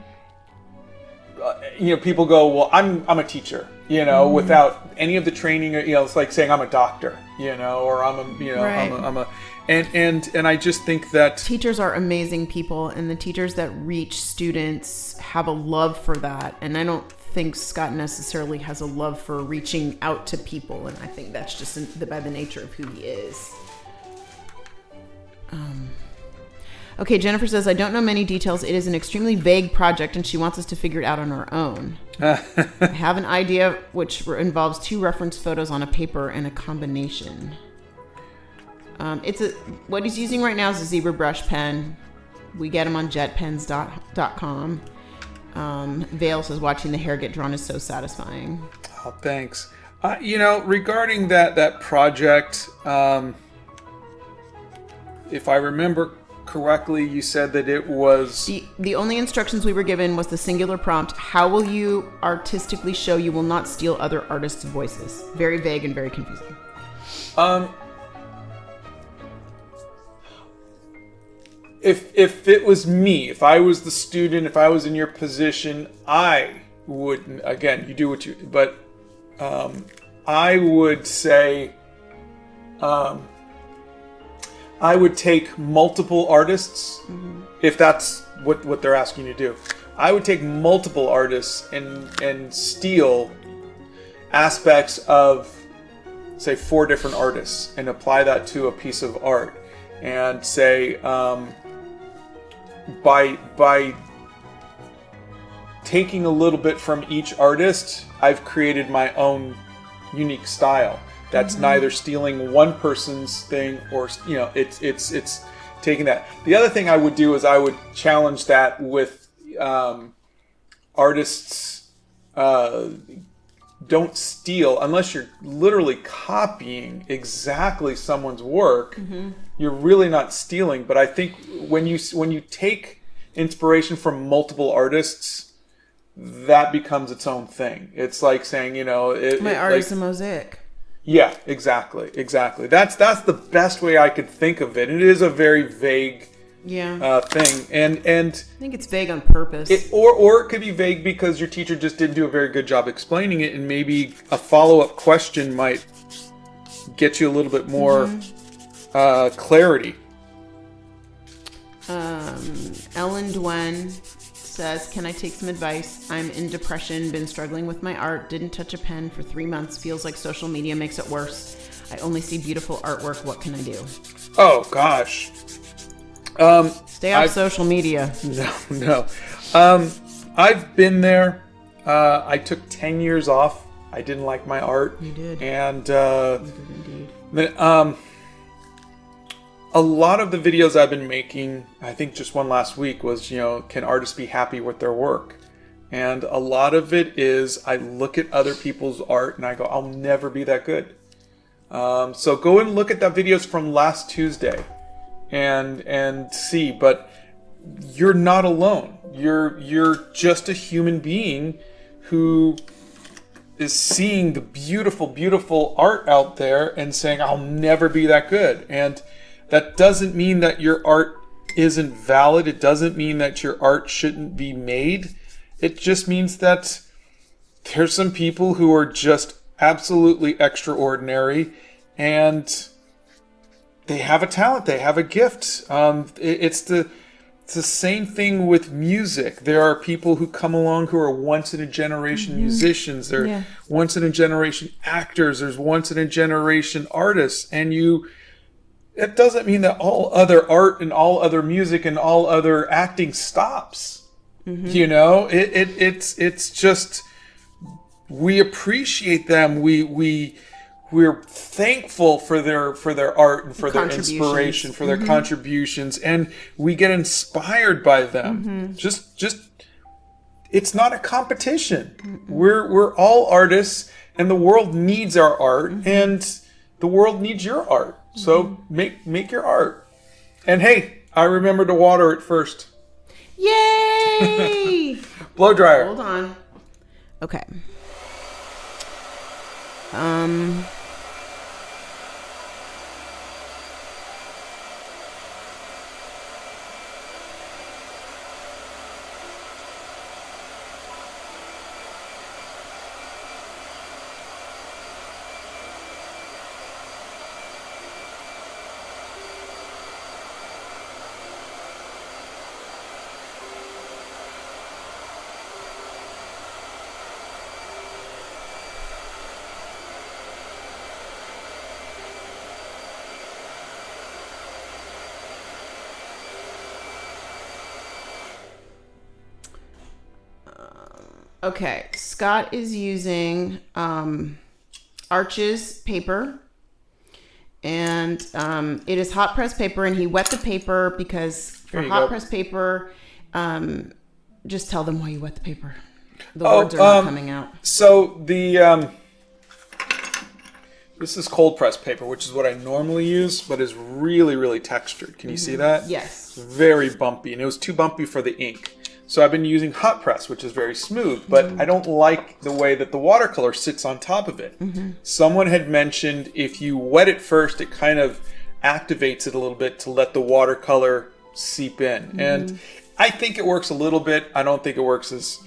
people go, well, I'm a teacher, without any of the training. It's like saying I'm a doctor, or I'm a and I just think that teachers are amazing people, and the teachers that reach students have a love for that. And I don't think Scott necessarily has a love for reaching out to people, and I think that's just by the nature of who he is. Okay, Jennifer says, I don't know many details. It is an extremely vague project, and she wants us to figure it out on our own. I have an idea which involves 2 reference photos on a paper and a combination. What he's using right now is a zebra brush pen. We get them on jetpens.com. Vale says, watching the hair get drawn is so satisfying. Oh, thanks. Regarding that project, if I remember correctly, you said that it was the only instructions we were given was the singular prompt: how will you artistically show you will not steal other artists' voices? Very vague and very confusing. If it was me, if I was the student, if I was in your position, I would, again, you do what you, but I would say I would take multiple artists, if that's what they're asking you to do. I would take multiple artists and steal aspects of, say, 4 different artists and apply that to a piece of art, and say, by taking a little bit from each artist, I've created my own unique style. That's neither stealing one person's thing or, it's taking that. The other thing I would do is I would challenge that with artists don't steal unless you're literally copying exactly someone's work. You're really not stealing. But I think when you take inspiration from multiple artists, that becomes its own thing. It's like saying, my art is a mosaic. Yeah, exactly. That's the best way I could think of it. It is a very vague thing, and I think it's vague on purpose. Or it could be vague because your teacher just didn't do a very good job explaining it, and maybe a follow-up question might get you a little bit more clarity. Ellen Dwen says, can I take some advice? I'm in depression, been struggling with my art, didn't touch a pen for 3 months, feels like social media makes it worse. I only see beautiful artwork. What can I do? Oh, gosh. Stay off social media. No. I've been there. I took 10 years off. I didn't like my art. You did. And you did indeed. A lot of the videos I've been making, I think just one last week was, can artists be happy with their work? And a lot of it is I look at other people's art and I go, I'll never be that good. So go and look at that videos from last Tuesday and see. But you're not alone. You're just a human being who is seeing the beautiful, beautiful art out there and saying, I'll never be that good. And that doesn't mean that your art isn't valid. It doesn't mean that your art shouldn't be made. It just means that there's some people who are just absolutely extraordinary and they have a talent. They have a gift. It's the same thing with music. There are people who come along who are once-in-a-generation musicians. They're once-in-a-generation actors. There's once-in-a-generation artists. And it doesn't mean that all other art and all other music and all other acting stops. It's just, we appreciate them. We're thankful for their art and for their inspiration, for their contributions, and we get inspired by them. Just it's not a competition. We're all artists, and the world needs our art, and the world needs your art. So make your art. And hey, I remember to water it first. Yay! Blow dryer. Hold on. Okay. Okay, Scott is using Arches paper, and it is hot press paper, and he wet the paper because for hot press paper, just tell them why you wet the paper. The words are not coming out. So the this is cold press paper, which is what I normally use, but is really, really textured. Can you see that? Yes. It's very bumpy, and it was too bumpy for the ink. So I've been using hot press, which is very smooth, but I don't like the way that the watercolor sits on top of it. Someone had mentioned if you wet it first, it kind of activates it a little bit to let the watercolor seep in. And I think it works a little bit. I don't think it works as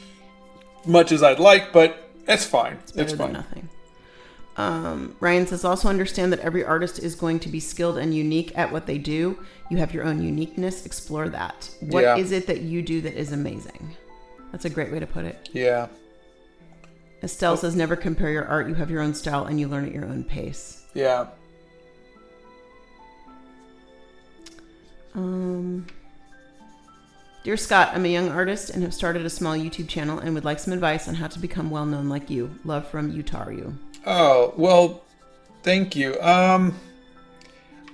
much as I'd like, but it's fine. It's fine. Nothing. Ryan says, also understand that every artist is going to be skilled and unique at what they do. You have your own uniqueness. Explore that. What is it that you do that is amazing? That's a great way to put it. Yeah. Estelle says, never compare your art. You have your own style and you learn at your own pace. Yeah. Dear Scott, I'm a young artist and have started a small YouTube channel and would like some advice on how to become well known like you. Love from Utaru. Oh, well, thank you.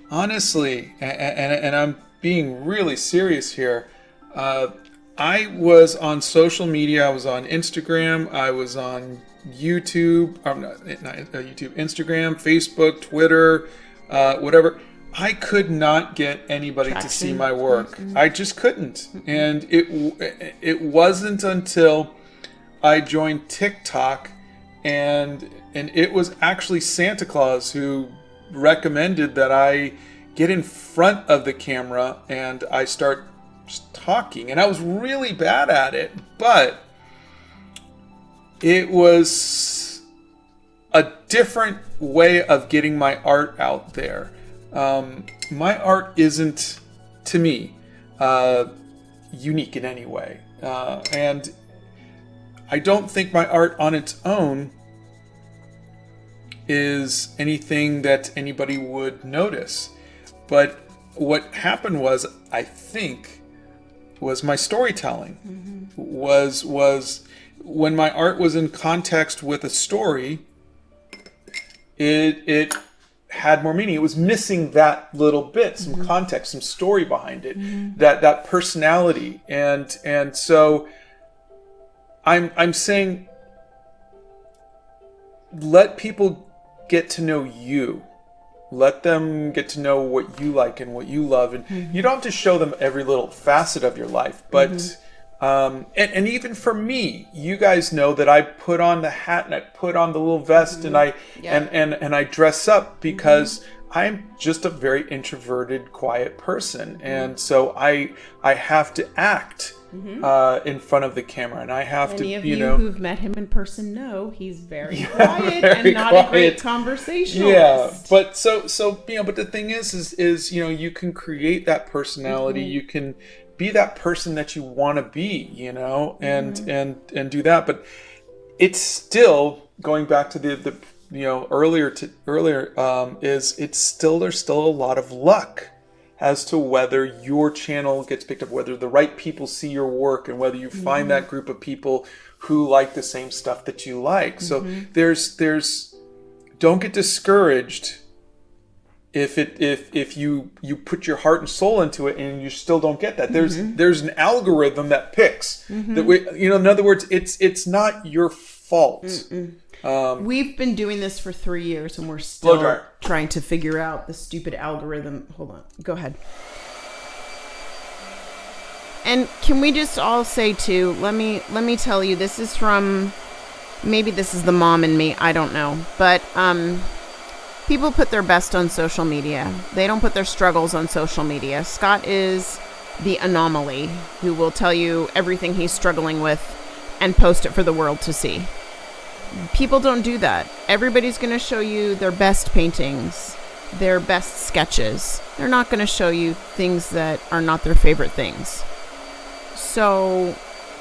Honestly, and I'm being really serious here, I was on social media. I was on Instagram. I was on YouTube. Not YouTube, Instagram, Facebook, Twitter, whatever. I could not get anybody to see my work. I just couldn't. And it wasn't until I joined TikTok and it was actually Santa Claus who recommended that I get in front of the camera and I start just talking. And I was really bad at it, but it was a different way of getting my art out there. My art isn't, to me, unique in any way. And I don't think my art on its own is anything that anybody would notice. But what happened was, I think, was my storytelling. Was when my art was in context with a story, it had more meaning. It was missing that little bit, some context, some story behind it, that personality. And so I'm saying, let people get to know you. Let them get to know what you like and what you love. And you don't have to show them every little facet of your life. But and even for me, you guys know that I put on the hat and I put on the little vest and I dress up because I'm just a very introverted, quiet person. And so I have to act in front of the camera, and I have Any to, of you who've met him in person know he's very quiet and not a great conversationalist. Yeah, but so but the thing is you can create that personality. You can be that person that you want to be, and do that. But it's still going back to the earlier is there's still a lot of luck as to whether your channel gets picked up, whether the right people see your work, and whether you find that group of people who like the same stuff that you like. So there's don't get discouraged if you put your heart and soul into it and you still don't get that. There's an algorithm that picks that in other words, it's not your fault. We've been doing this for 3 years and we're Blow still dryer. trying to figure out the stupid algorithm. Hold on. Go ahead. And can we just all say too, let me tell you, this is from, maybe this is the mom in me, I don't know. But people put their best on social media. They don't put their struggles on social media. Scott is the anomaly who will tell you everything he's struggling with and post it for the world to see. People don't do that. Everybody's going to show you their best paintings, their best sketches. They're not going to show you things that are not their favorite things. So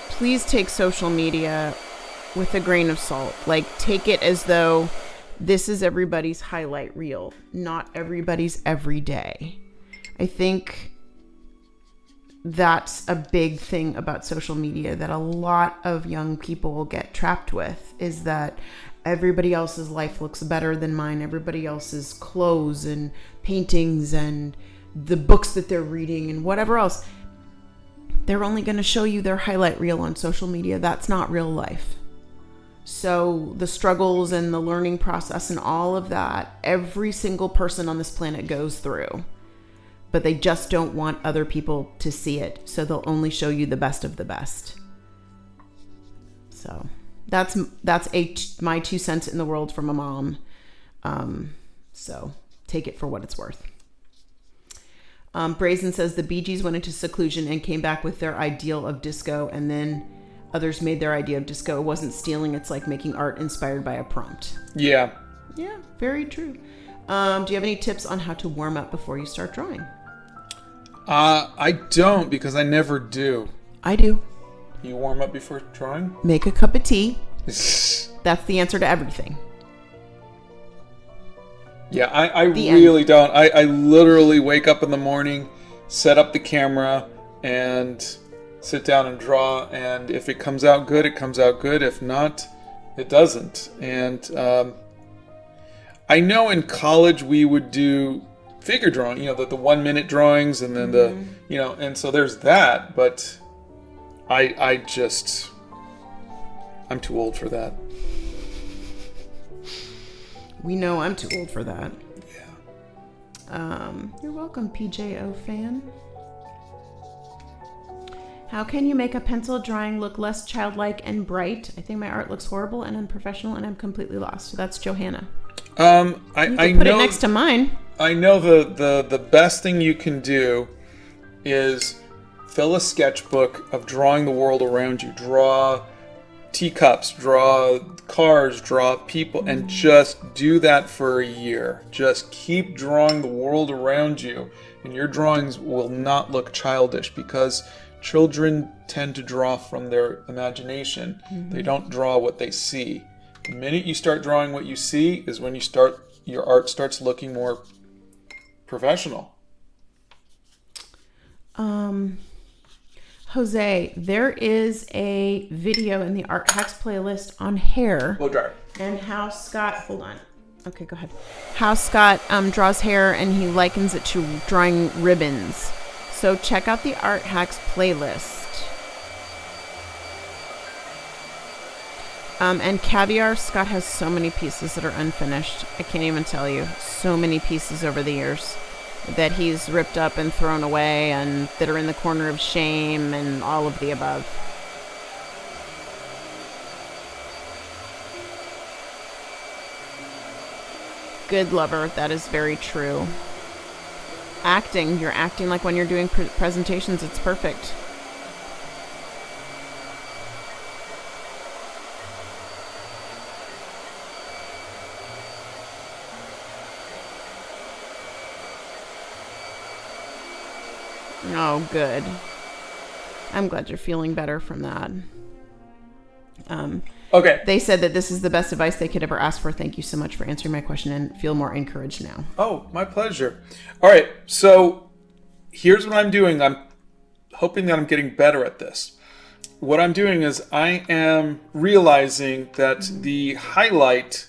please take social media with a grain of salt. Like, take it as though this is everybody's highlight reel, not everybody's every day. I think that's a big thing about social media that a lot of young people will get trapped with, is that everybody else's life looks better than mine. Everybody else's clothes and paintings and the books that they're reading and whatever else. They're only going to show you their highlight reel on social media. That's not real life. So the struggles and the learning process and all of that, every single person on this planet goes through. But they just don't want other people to see it. So they'll only show you the best of the best. So that's my 2 cents in the world from a mom. So take it for what it's worth. Brazen says the Bee Gees went into seclusion and came back with their ideal of disco, and then others made their idea of disco. It wasn't stealing. It's like making art inspired by a prompt. Yeah. Yeah, very true. Do you have any tips on how to warm up before you start drawing? I don't, because I never do. I do. You warm up before drawing? Make a cup of tea. That's the answer to everything. Yeah, I really don't. I literally wake up in the morning, set up the camera, and sit down and draw. And if it comes out good, it comes out good. If not, it doesn't. And I know in college we would do figure drawing, the 1 minute drawings, and then and so there's that. But I'm too old for that. We know I'm too old for that. Yeah. You're welcome, PJO fan. How can you make a pencil drawing look less childlike and bright? I think my art looks horrible and unprofessional, and I'm completely lost. So that's Johanna. I put it next to mine. I know the best thing you can do is fill a sketchbook of drawing the world around you. Draw teacups, draw cars, draw people, and just do that for a year. Just keep drawing the world around you, and your drawings will not look childish, because children tend to draw from their imagination. They don't draw what they see. The minute you start drawing what you see is when your art starts looking more professional. Jose, there is a video in the Art Hacks playlist on hair. Blow dryer. And how Scott, hold on. Okay, go ahead. How Scott draws hair, and he likens it to drawing ribbons. So check out the Art Hacks playlist. And Caviar, Scott has so many pieces that are unfinished. I can't even tell you. So many pieces over the years that he's ripped up and thrown away, and that are in the corner of shame, and all of the above. Good lover, that is very true. Acting, you're acting like when you're doing presentations, it's perfect. Oh, good. I'm glad you're feeling better from that. Okay. They said that this is the best advice they could ever ask for. Thank you so much for answering my question, and feel more encouraged now. Oh, my pleasure. All right. So here's what I'm doing. I'm hoping that I'm getting better at this. What I'm doing is I am realizing that the highlight,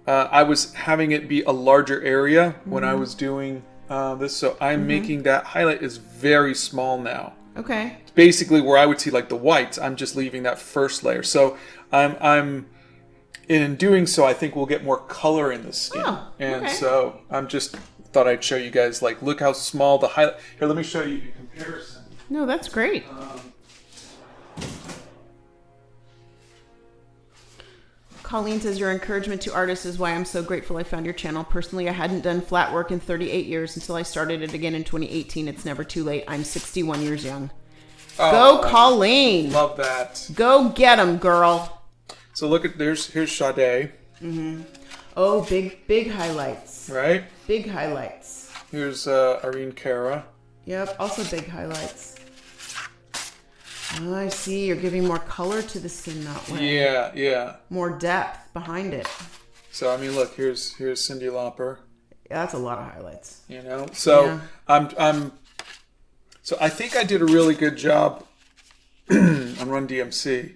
I was having it be a larger area when I was doing this. So I'm making that highlight is very small now. Okay. It's basically where I would see like the whites. I'm just leaving that first layer. So I'm in doing so, I think we'll get more color in the skin. Oh, and okay. so I'm just thought I'd show you guys, like, look how small the highlight. Here, let me show you in comparison. No, that's great. Colleen says, your encouragement to artists is why I'm so grateful I found your channel. Personally, I hadn't done flat work in 38 years until I started it again in 2018. It's never too late. I'm 61 years young. Go, Colleen. Love that. Go get 'em, girl. So look at, here's Sade. Oh, big highlights. Right? Big highlights. Here's Irene Cara. Yep, also big highlights. Oh, I see. You're giving more color to the skin that way. Yeah. More depth behind it. So I mean, look, here's Cyndi Lauper. Yeah, that's a lot of highlights. You know, so Yeah. I'm so I think I did a really good job on Run DMC.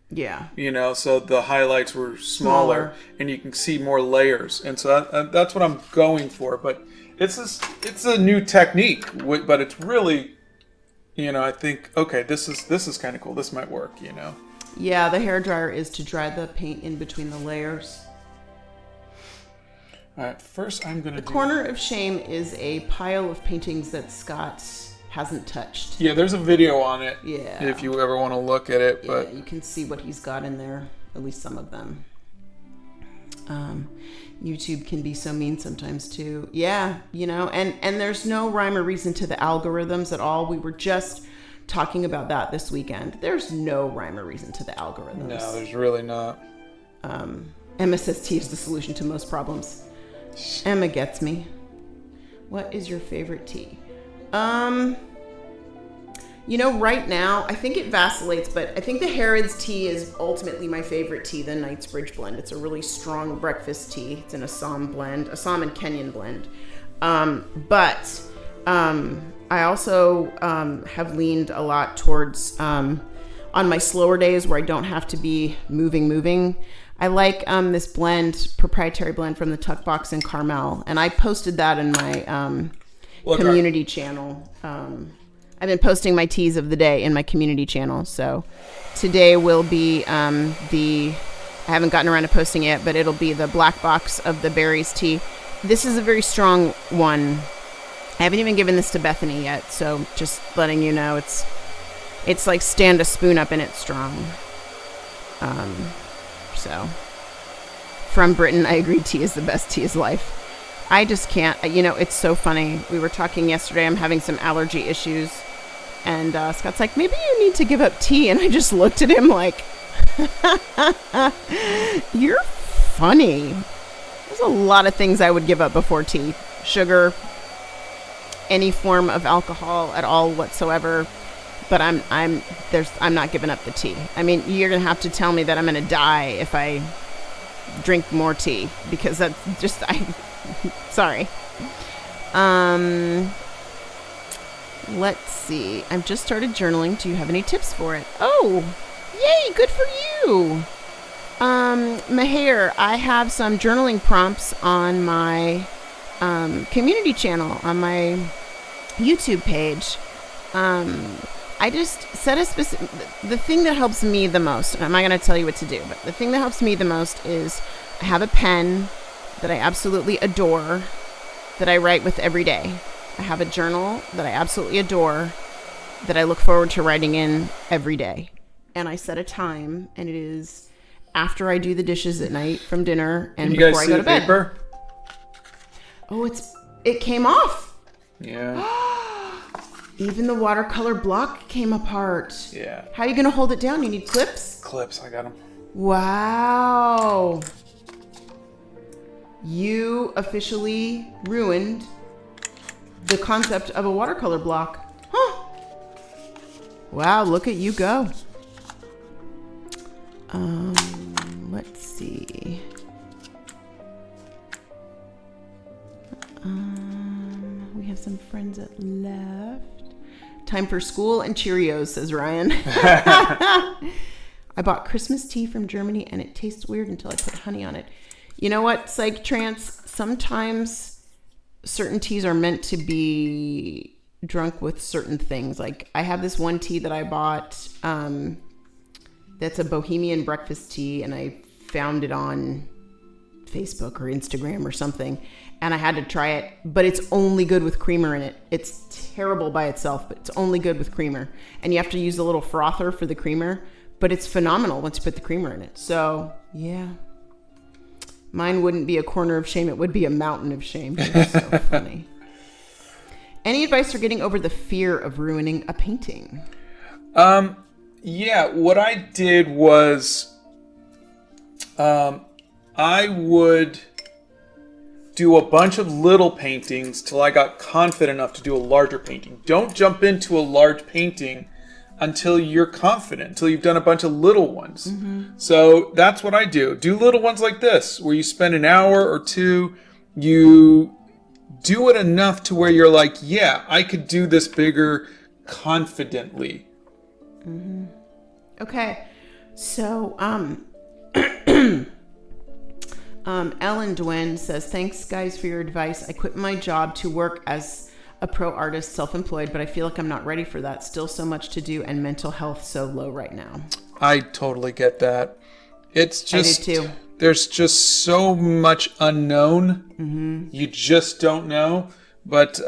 Yeah. You know, so the highlights were smaller and you can see more layers, and so that's what I'm going for. But it's a new technique, but it's really, you know, I think, okay, this is kind of cool. This might work, you know. Yeah, the hairdryer is to dry the paint in between the layers. All right, first I'm gonna do. Corner of Shame is a pile of paintings that Scott hasn't touched. Yeah, there's a video on it. Yeah. If you ever want to look at it, but Yeah, you can see what he's got in there, at least some of them. YouTube can be so mean sometimes too. Yeah, you know, and there's no rhyme or reason to the algorithms at all. We were just talking about that this weekend. There's no rhyme or reason to the algorithms. no, there's really not. Emma says tea is the solution to most problems. Emma gets me. What is your favorite tea? You know, right now, I think it vacillates, but I think the Harrods tea is ultimately my favorite tea, the Knightsbridge blend. It's a really strong breakfast tea. It's an Assam blend, Assam and Kenyan blend. But I also have leaned a lot towards, on my slower days where I don't have to be moving. I like this blend, proprietary blend from the Tuck Box in Carmel. And I posted that in my community channel. I've been posting my teas of the day in my community channel. So today will be I haven't gotten around to posting it yet, but it'll be the black box of the berries tea. This is a very strong one. I haven't even given this to Bethany yet. So just letting you know, it's like stand a spoon up and it's strong. So from Britain, I agree. Tea is the best. Tea is life. I just can't, you know, it's so funny. We were talking yesterday. I'm having some allergy issues. And Scott's like, maybe you need to give up tea. And I just looked at him like, you're funny. There's a lot of things I would give up before tea. Sugar, any form of alcohol at all whatsoever. But I'm not giving up the tea. I mean, you're going to have to tell me that I'm going to die if I drink more tea. Because that's just, sorry. Let's see. I've just started journaling. Do you have any tips for it? Oh, yay, good for you. Maher, I have some journaling prompts on my community channel, on my YouTube page. I just set a specific, the thing that helps me the most, and I'm not going to tell you what to do, but the thing that helps me the most is I have a pen that I absolutely adore that I write with every day. I have a journal that I absolutely adore that I look forward to writing in every day. And I set a time, and it is after I do the dishes at night from dinner and you before guys I see go the to bed. paper? Oh, it came off. Yeah. Even the watercolor block came apart. Yeah. How are you going to hold it down? You need clips? Clips, I got them. Wow. You officially ruined the concept of a watercolor block. Huh. Wow, look at you go. Let's see. We have some friends that left. Time for school and Cheerios, says Ryan. I bought Christmas tea from Germany and it tastes weird until I put honey on it. You know what, Psych Trance? Sometimes certain teas are meant to be drunk with certain things. Like I have this one tea that I bought that's a Bohemian breakfast tea, and I found it on Facebook or Instagram or something, and I had to try it, but it's only good with creamer in it. It's terrible by itself, but it's only good with creamer. And you have to use a little frother for the creamer, but it's phenomenal once you put the creamer in it. So, yeah. Mine wouldn't be a corner of shame. It would be a mountain of shame. It's so funny. Any advice for getting over the fear of ruining a painting? Yeah, what I did was I would do a bunch of little paintings till I got confident enough to do a larger painting. Don't jump into a large painting until you're confident, until you've done a bunch of little ones. Mm-hmm. So that's what I do. Do little ones like this, where you spend an hour or two, you do it enough to where you're like, yeah, I could do this bigger confidently. Mm-hmm. Okay. So, Ellen Dwayne says, thanks guys for your advice. I quit my job to work as a pro artist, self-employed, but I feel like I'm not ready for that. Still so much to do and mental health so low right now. I totally get that. It's just, I do too. There's just so much unknown. Mm-hmm. You just don't know. But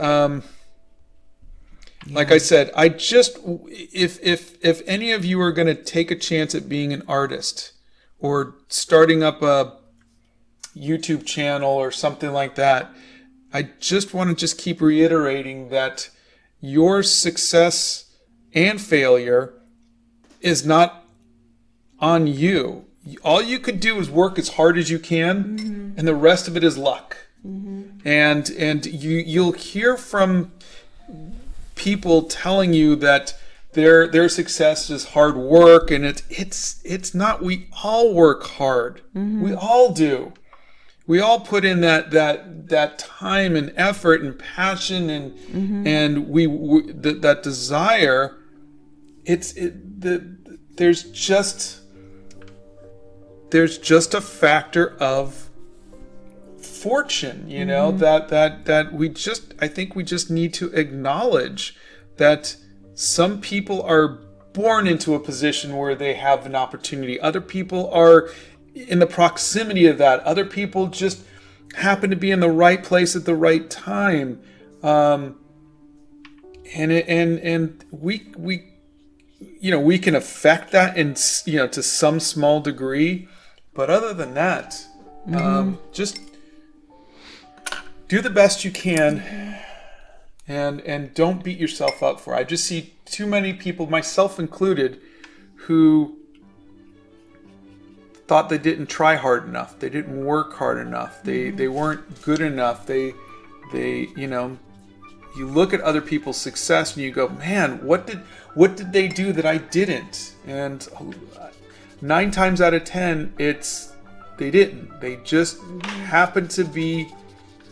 like I said, I just, if any of you are going to take a chance at being an artist or starting up a YouTube channel or something like that, I just want to just keep reiterating that your success and failure is not on you. All you could do is work as hard as you can, mm-hmm. and the rest of it is luck. Mm-hmm. And you'll hear from people telling you that their success is hard work, and it's not. We all work hard. Mm-hmm. We all do. We all put in that time and effort and passion and mm-hmm. and that desire. There's just a factor of fortune, you know, mm-hmm. that I think we just need to acknowledge that some people are born into a position where they have an opportunity. Other people are in the proximity of that. Other people just happen to be in the right place at the right time. And we we can affect that in, to some small degree. But other than that, mm-hmm. Just do the best you can, and don't beat yourself up for it. I just see too many people, myself included, who thought they didn't try hard enough. They didn't work hard enough. They weren't good enough. They you look at other people's success and you go, man, what did they do that I didn't? And 9 times out of 10, they didn't. They just happened to be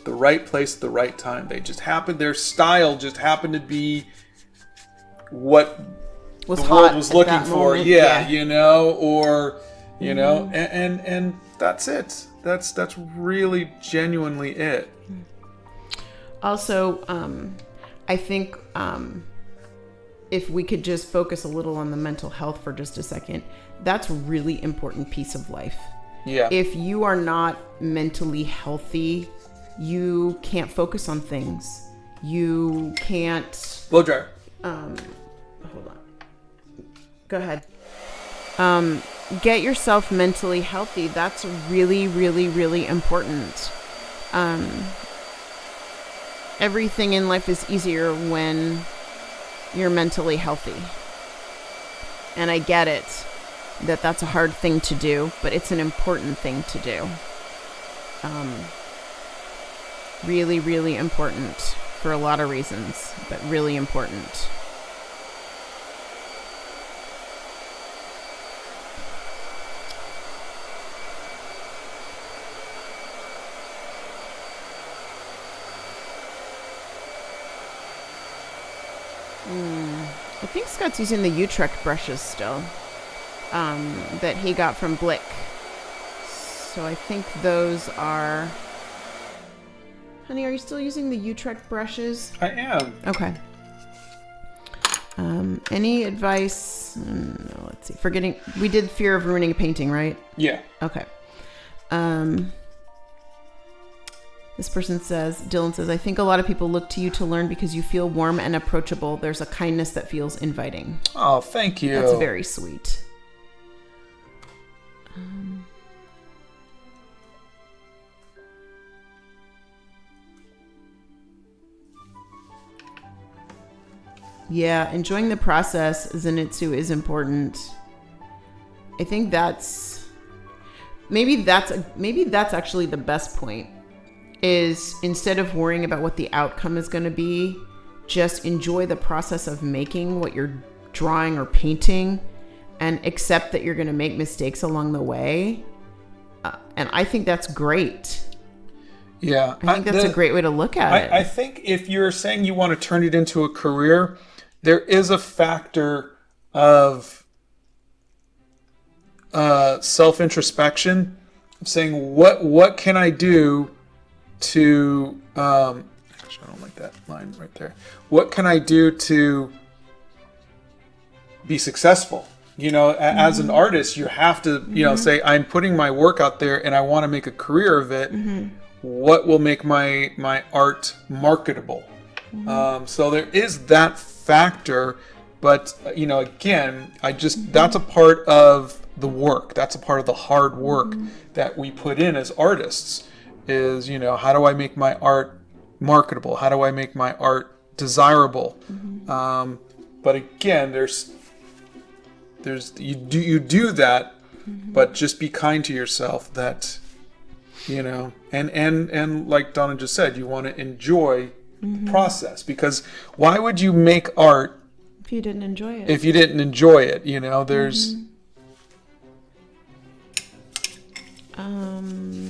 the right place at the right time. Their style just happened to be what was the hot world was looking for. Moment. Yeah, or and that's it. That's really genuinely it. Also, I think if we could just focus a little on the mental health for just a second, that's a really important piece of life. Yeah. If you are not mentally healthy, you can't focus on things. You can't... Blow dryer. Hold on. Go ahead. Get yourself mentally healthy. That's really, really, really important. Everything in life is easier when you're mentally healthy. And I get it, that's a hard thing to do, but it's an important thing to do. Really, really important for a lot of reasons, but really important. I think Scott's using the Utrecht brushes still, that he got from Blick. So I think those are... Honey, are you still using the Utrecht brushes? I am. Okay. Any advice? No, let's see. We did fear of ruining a painting, right? Yeah. Okay. This person says, Dylan says, I think a lot of people look to you to learn because you feel warm and approachable. There's a kindness that feels inviting. Oh, thank you. That's very sweet. Yeah, enjoying the process, Zenitsu, is important. I think maybe that's actually the best point. Is instead of worrying about what the outcome is going to be, just enjoy the process of making what you're drawing or painting, and accept that you're going to make mistakes along the way. And I think that's great. Yeah, I think that's a great way to look at it. I think if you're saying you want to turn it into a career, there is a factor of self-introspection, saying what can I do to actually, I don't like that line right there. What can I do to be successful? As an artist, you have to, say, I'm putting my work out there and I want to make a career of it. What will make my art marketable? So there is that factor, but again, that's a part of the work. That's a part of the hard work that we put in as artists. Is how do I make my art marketable? How do I make my art desirable? But again, there's you do that, but just be kind to yourself. That and like Donna just said, you want to enjoy the process, because why would you make art if you didn't enjoy it? There's.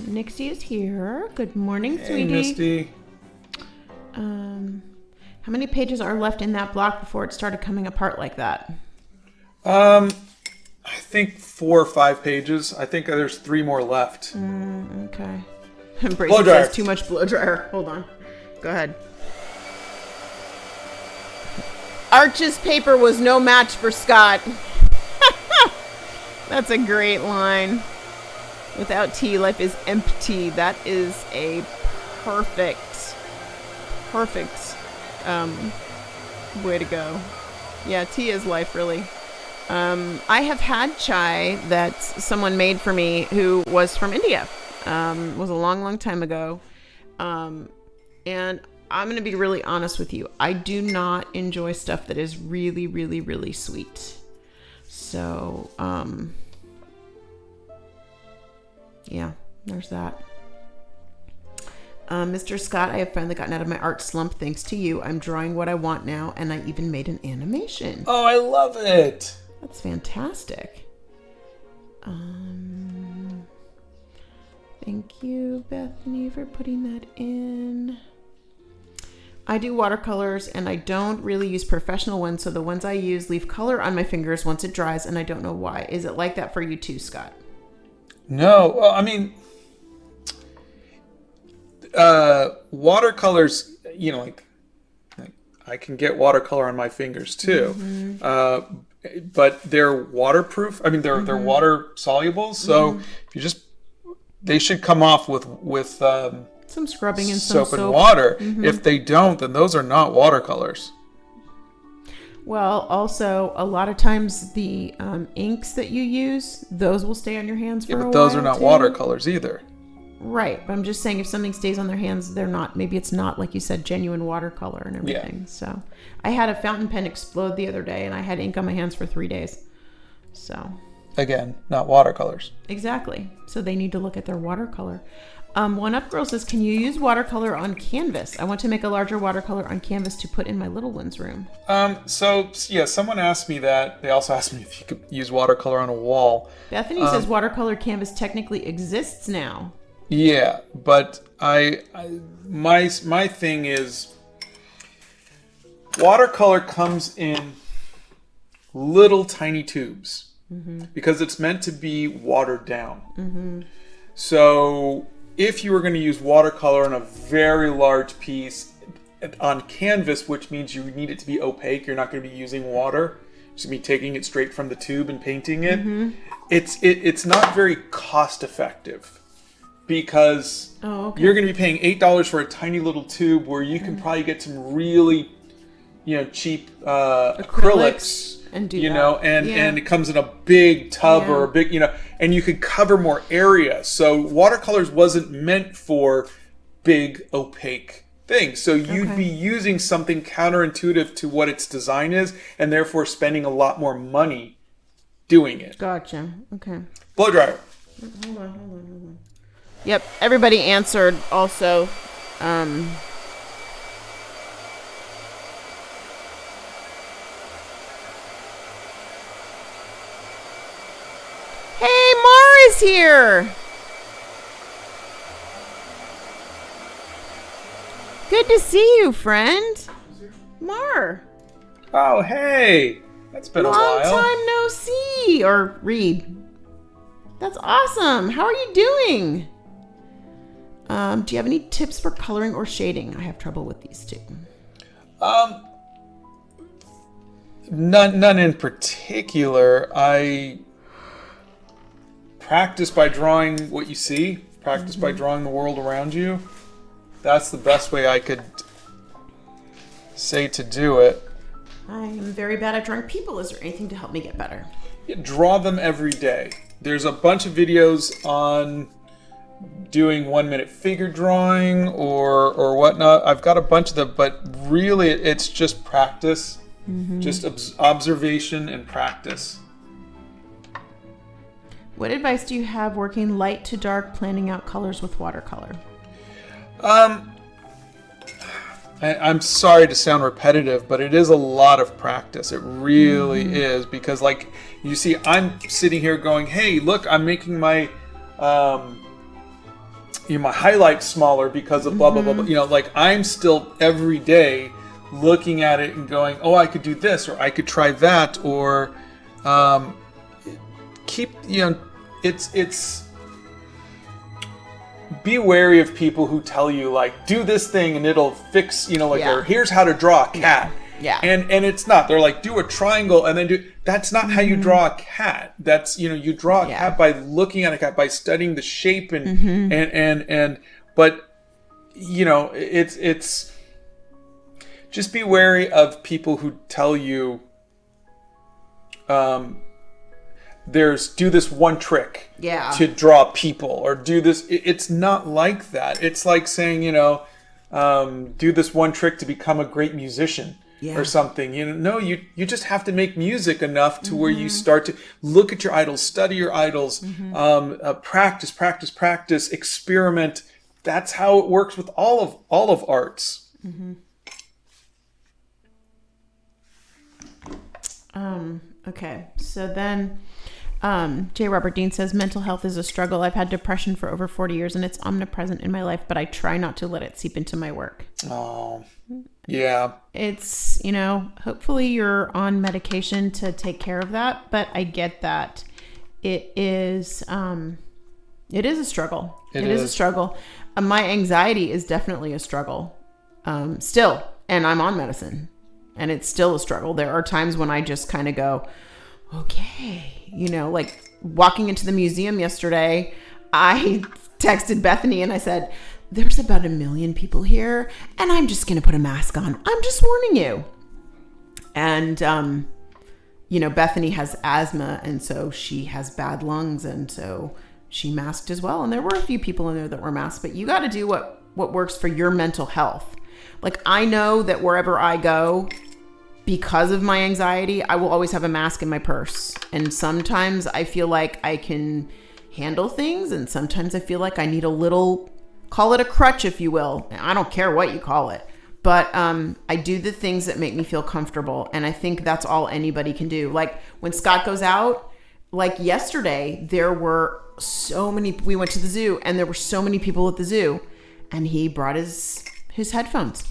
Nixie is here. Good morning, Hey, sweetie. Misty. How many pages are left in that block before it started coming apart like that? I think 4 or 5 pages. I think there's 3 more left. Okay. Brady Blow dryer. says too much blow dryer. Hold on. Go ahead. Arch's paper was no match for Scott. That's a great line. Without tea, life is empty. That is a perfect way to go. Yeah, tea is life, really. I have had chai that someone made for me who was from India. Was a long, long time ago. And I'm going to be really honest with you. I do not enjoy stuff that is really, really, really sweet. So, yeah, there's that. Mr. Scott, I have finally gotten out of my art slump thanks to you. I'm drawing what I want now, and I even made an animation. Oh, I love it. That's fantastic. Thank you, Bethany, for putting that in. I do watercolors, and I don't really use professional ones, so the ones I use leave color on my fingers once it dries, and I don't know why. Is it like that for you too, Scott? No, well, I mean, watercolors, like I can get watercolor on my fingers too, but they're waterproof. I mean, they're water soluble, so if they should come off with some scrubbing and soap some and water. If they don't, then those are not watercolors. Well, also, a lot of times the inks that you use, those will stay on your hands for a while. Yeah, but those are not watercolors either. Right, but I'm just saying if something stays on their hands, maybe it's not, like you said, genuine watercolor and everything. Yeah. So I had a fountain pen explode the other day, and I had ink on my hands for 3 days. So again, not watercolors. Exactly. So they need to look at their watercolor. One Up Girl says, can you use watercolor on canvas? I want to make a larger watercolor on canvas to put in my little one's room. So yeah, someone asked me that. They also asked me if you could use watercolor on a wall. Bethany says watercolor canvas technically exists now. Yeah, but my thing is watercolor comes in little tiny tubes because it's meant to be watered down. So if you were going to use watercolor on a very large piece on canvas, which means you need it to be opaque, you're not going to be using water. You're just going to be taking it straight from the tube and painting it. It's not very cost effective. because okay. you're going to be paying $8 for a tiny little tube where you can probably get some really, cheap acrylics and do and it comes in a big tub or a big, and you could cover more area. So watercolors wasn't meant for big opaque things. So you'd be using something counterintuitive to what its design is, and therefore spending a lot more money doing it. Gotcha. Okay. Blow dryer. Hold on. Yep. Everybody answered also. Hey, Mar is here. Good to see you, friend. Mar. Oh, hey. That's been a while. Long time no see or read. That's awesome. How are you doing? Do you have any tips for coloring or shading? I have trouble with these two. None in particular. I practice by drawing what you see. Practice by drawing the world around you. That's the best way I could say to do it. I am very bad at drawing people. Is there anything to help me get better? Draw them every day. There's a bunch of videos on doing 1-minute figure drawing or whatnot. I've got a bunch of them, but really it's just practice. Just observation and practice. What advice do you have working light to dark, planning out colors with watercolor? I'm sorry to sound repetitive, but it is a lot of practice. It really is, because like you see, I'm sitting here going, "Hey, look, I'm making my my highlights smaller because of blah blah blah." Like I'm still every day looking at it and going, "Oh, I could do this, or I could try that," or it's. Be wary of people who tell you like, do this thing and it'll fix, or here's how to draw a cat. Yeah. And it's not. They're like, do a triangle and then that's not how you draw a cat. That's, you draw a cat by looking at a cat, by studying the shape but it's just be wary of people who tell you, do this one trick to draw people, or do this. It's not like that. It's like saying, do this one trick to become a great musician or something. No, you just have to make music enough to where you start to look at your idols, study your idols, practice, experiment. That's how it works with all of arts. Okay, so then J. Robert Dean says, mental health is a struggle. I've had depression for over 40 years and it's omnipresent in my life, but I try not to let it seep into my work. Oh, yeah. It's, hopefully you're on medication to take care of that, but I get that it is a struggle. It is a struggle. My anxiety is definitely a struggle still, and I'm on medicine and it's still a struggle. There are times when I just kind of go, okay, like walking into the museum yesterday, I texted Bethany and I said, there's about 1 million people here and I'm just going to put a mask on. I'm just warning you. And, Bethany has asthma and so she has bad lungs and so she masked as well. And there were a few people in there that were masked, but you got to do what works for your mental health. Like I know that wherever I go, because of my anxiety, I will always have a mask in my purse. And sometimes I feel like I can handle things. And sometimes I feel like I need a little, call it a crutch, if you will. I don't care what you call it. But I do the things that make me feel comfortable. And I think that's all anybody can do. Like when Scott goes out, like yesterday, there were we went to the zoo and there were so many people at the zoo. And he brought his headphones.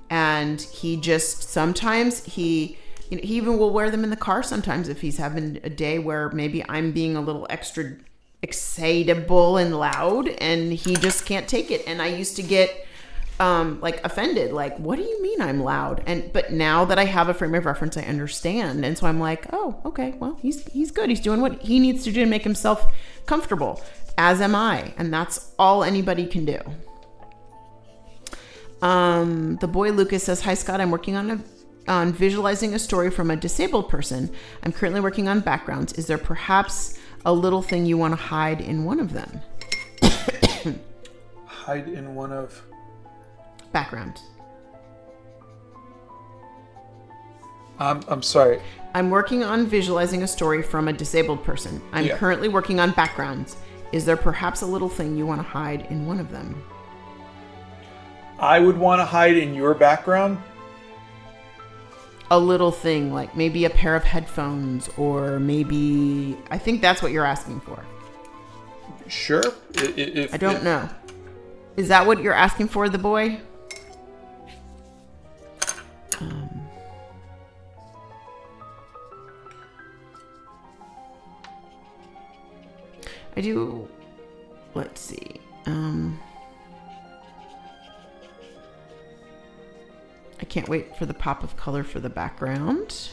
And he just, sometimes he even will wear them in the car sometimes if he's having a day where maybe I'm being a little extra excitable and loud and he just can't take it. And I used to get offended, like, what do you mean I'm loud? But now that I have a frame of reference, I understand. And so I'm like, oh, okay, well, he's good. He's doing what he needs to do to make himself comfortable. As am I. And that's all anybody can do. The boy Lucas says, hi, Scott. I'm working on visualizing a story from a disabled person. I'm currently working on backgrounds. Is there perhaps a little thing you want to hide in one of them? Hide in one of... Background. I'm sorry. I'm working on visualizing a story from a disabled person. I'm currently working on backgrounds. Is there perhaps a little thing you want to hide in one of them? I would want to hide in your background. A little thing, like maybe a pair of headphones, or maybe... I think that's what you're asking for. Sure. I don't know. Is that what you're asking for, the boy? I do... Let's see. I can't wait for the pop of color for the background.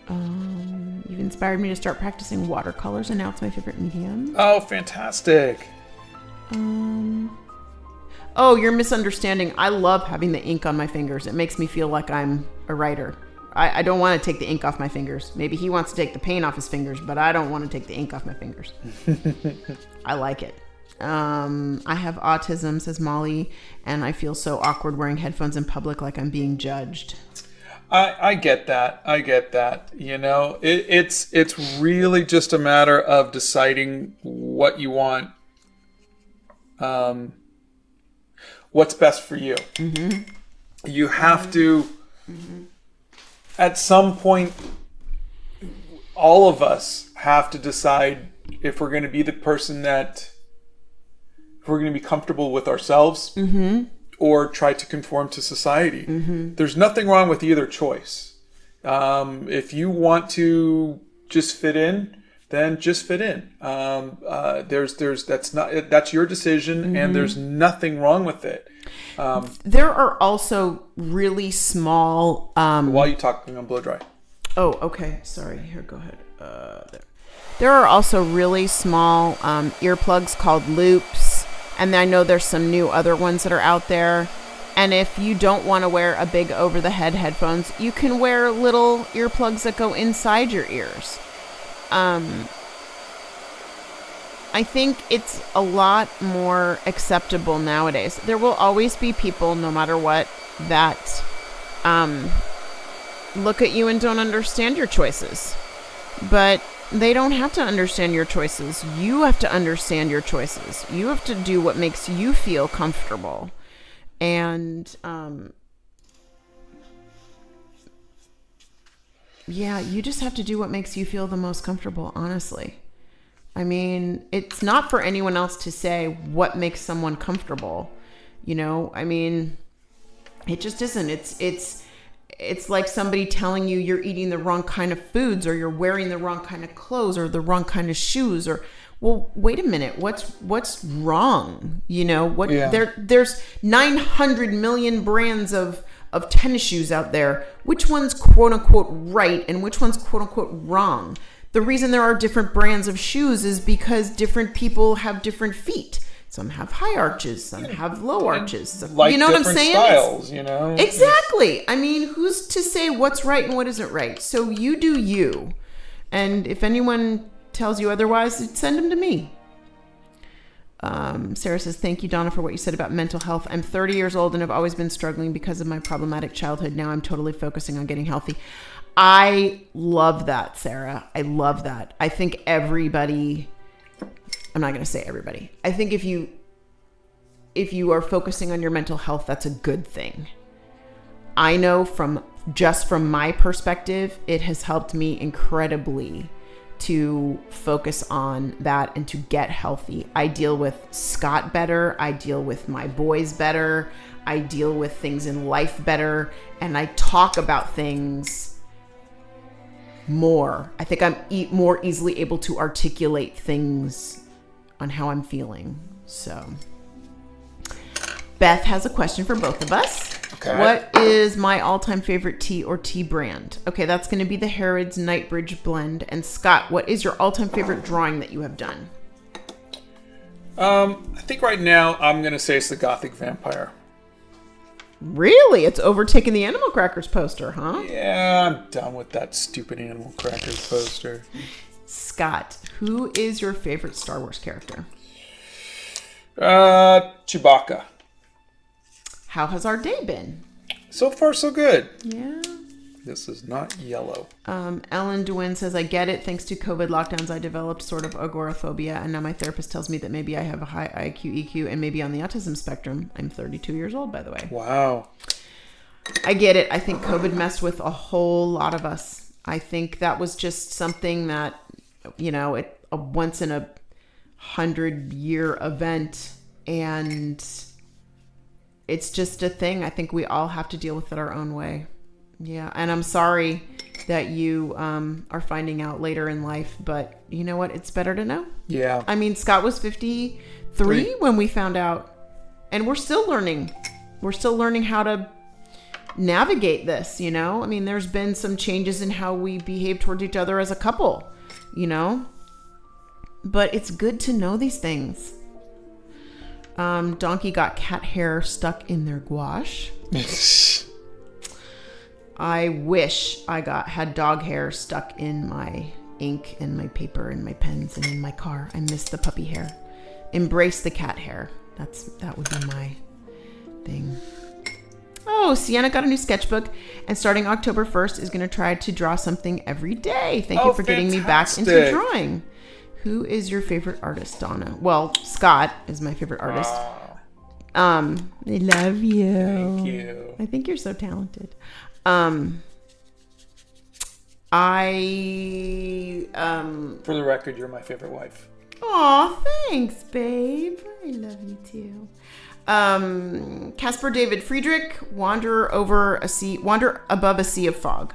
You've inspired me to start practicing watercolors, and now it's my favorite medium. Oh, fantastic. Oh, you're misunderstanding. I love having the ink on my fingers. It makes me feel like I'm a writer. I don't want to take the ink off my fingers. Maybe he wants to take the paint off his fingers, but I don't want to take the ink off my fingers. I like it. I have autism, says Molly, and I feel so awkward wearing headphones in public, like I'm being judged. I get that. You know, it's really just a matter of deciding what you want. What's best for you. Mm-hmm. You have to, at some point, all of us have to decide if we're going to be the person if we're going to be comfortable with ourselves, or try to conform to society. There's nothing wrong with either choice. If you want to just fit in, then just fit in. That's your decision, and there's nothing wrong with it. There are also really small... While you talk, I'm going to blow dry. Oh, okay. Sorry. Here, go ahead. There are also really small earplugs called loops. And I know there's some new other ones that are out there. And if you don't want to wear a big over-the-head headphones, you can wear little earplugs that go inside your ears. I think it's a lot more acceptable nowadays. There will always be people, no matter what, that look at you and don't understand your choices. But they don't have to understand your choices. You have to understand your choices. You have to do what makes you feel comfortable. And you just have to do what makes you feel the most comfortable, honestly. I mean, it's not for anyone else to say what makes someone comfortable. You know, I mean, it just isn't. It's like somebody telling you you're eating the wrong kind of foods, or you're wearing the wrong kind of clothes, or the wrong kind of shoes, or, well, wait a minute, what's wrong? You know, there's 900 million brands of tennis shoes out there. Which one's quote unquote right and which one's quote unquote wrong? The reason there are different brands of shoes is because different people have different feet. Some have high arches, some have low arches. Like, you know what I'm saying? Styles, you know? Exactly. I mean, who's to say what's right and what isn't right? So you do you. And if anyone tells you otherwise, send them to me. Sarah says, thank you, Donna, for what you said about mental health. I'm 30 years old and have always been struggling because of my problematic childhood. Now I'm totally focusing on getting healthy. I love that, Sarah. I love that. I think everybody... I'm not going to say everybody. I think if you are focusing on your mental health, that's a good thing. I know from my perspective, it has helped me incredibly to focus on that and to get healthy. I deal with Scott better. I deal with my boys better. I deal with things in life better. And I talk about things more. I think I'm more easily able to articulate things on how I'm feeling. So Beth has a question for both of us. Okay. What is my all-time favorite tea or tea brand? Okay, that's going to be the Harrods Nightbridge blend. And Scott, what is your all-time favorite drawing that you have done? I think right now I'm gonna say it's the Gothic Vampire. Really? It's overtaken the Animal Crackers poster, huh? Yeah, I'm done with that stupid Animal Crackers poster. Scott, who is your favorite Star Wars character? Chewbacca. How has our day been? So far, so good. Yeah. This is not yellow. Ellen DeWin says, I get it. Thanks to COVID lockdowns, I developed sort of agoraphobia, and now my therapist tells me that maybe I have a high IQ, EQ, and maybe on the autism spectrum. I'm 32 years old, by the way. Wow. I get it. I think COVID messed with a whole lot of us. I think that was just something that, a once in a 100-year event, and it's just a thing. I think we all have to deal with it our own way. Yeah, and I'm sorry that you are finding out later in life, but you know what? It's better to know. Yeah. I mean, Scott was 53 when we found out, and we're still learning. We're still learning how to navigate this, I mean, there's been some changes in how we behave towards each other as a couple, but it's good to know these things. Donkey got cat hair stuck in their gouache. I wish I had dog hair stuck in my ink and my paper and my pens and in my car. I miss the puppy hair. Embrace the cat hair. That would be my thing. Oh, Sienna got a new sketchbook, and starting October 1st is going to try to draw something every day. Thank you for getting me back into drawing. Who is your favorite artist, Donna? Well, Scott is my favorite artist. I love you. Thank you. I think you're so talented. For the record, you're my favorite wife. Aw, thanks, babe. I love you too. Caspar David Friedrich, Wander Above a Sea of Fog.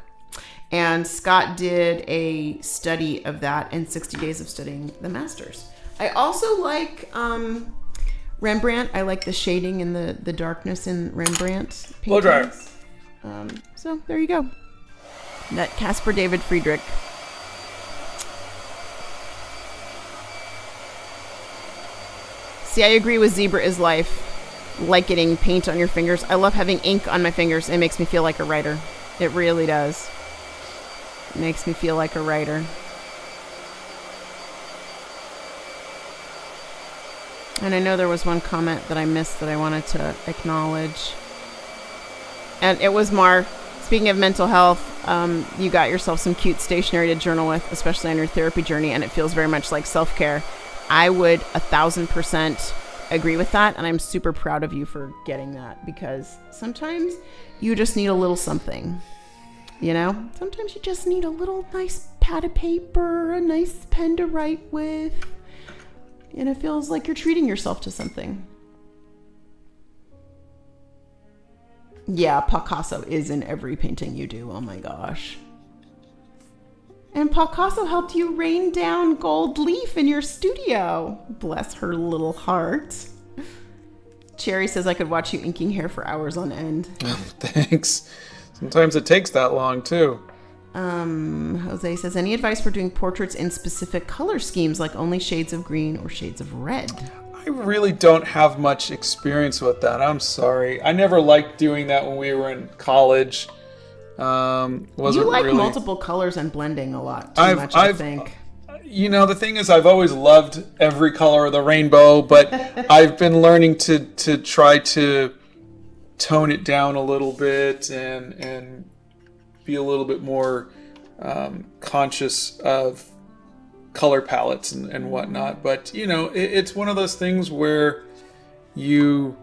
And Scott did a study of that in 60 Days of Studying the Masters. I also like Rembrandt. I like the shading and the darkness in Rembrandt paintings. Blow dryer. So there you go. That Caspar David Friedrich. See, I agree with Zebra is Life. Like getting paint on your fingers. I love having ink on my fingers. It makes me feel like a writer. It really does. It makes me feel like a writer. And I know there was one comment that I missed that I wanted to acknowledge. And it was Mar. Speaking of mental health, you got yourself some cute stationery to journal with, especially on your therapy journey, and it feels very much like self-care. I would 1,000% agree with that, and I'm super proud of you for getting that, because sometimes you just need a little something, Sometimes you just need a little nice pad of paper, a nice pen to write with, and it feels like you're treating yourself to something. Yeah, Picasso is in every painting you do. Oh my gosh. And Picasso helped you rain down gold leaf in your studio. Bless her little heart. Cherry says I could watch you inking hair for hours on end. Oh, thanks. Sometimes it takes that long too. Jose says, any advice for doing portraits in specific color schemes, like only shades of green or shades of red? I really don't have much experience with that. I'm sorry. I never liked doing that when we were in college. You like really multiple colors and blending a lot too much, I think. The thing is, I've always loved every color of the rainbow, but I've been learning to try to tone it down a little bit and be a little bit more conscious of color palettes and whatnot. But it's one of those things where you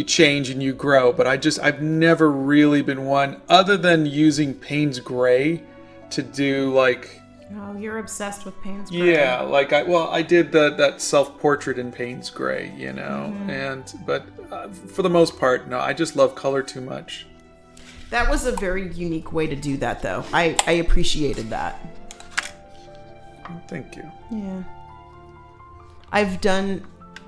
change and you grow. But I've never really been one, other than using Payne's Gray to do like. Oh, you're obsessed with Payne's Gray. Yeah, like I did that self-portrait in Payne's Gray, but for the most part, no, I just love color too much. That was a very unique way to do that, though. I appreciated that. Thank you. Yeah. I've done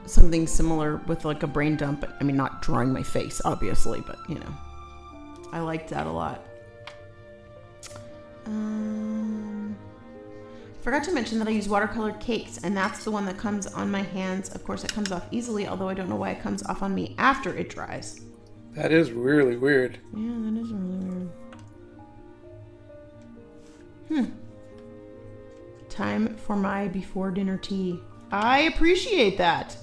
something similar with like a brain dump. I mean, not drawing my face, obviously, but I liked that a lot. Forgot to mention that I use watercolor cakes, and that's the one that comes on my hands. Of course, it comes off easily, although I don't know why it comes off on me after it dries. That is really weird. Yeah, that is really weird. Time for my before dinner tea. I appreciate that.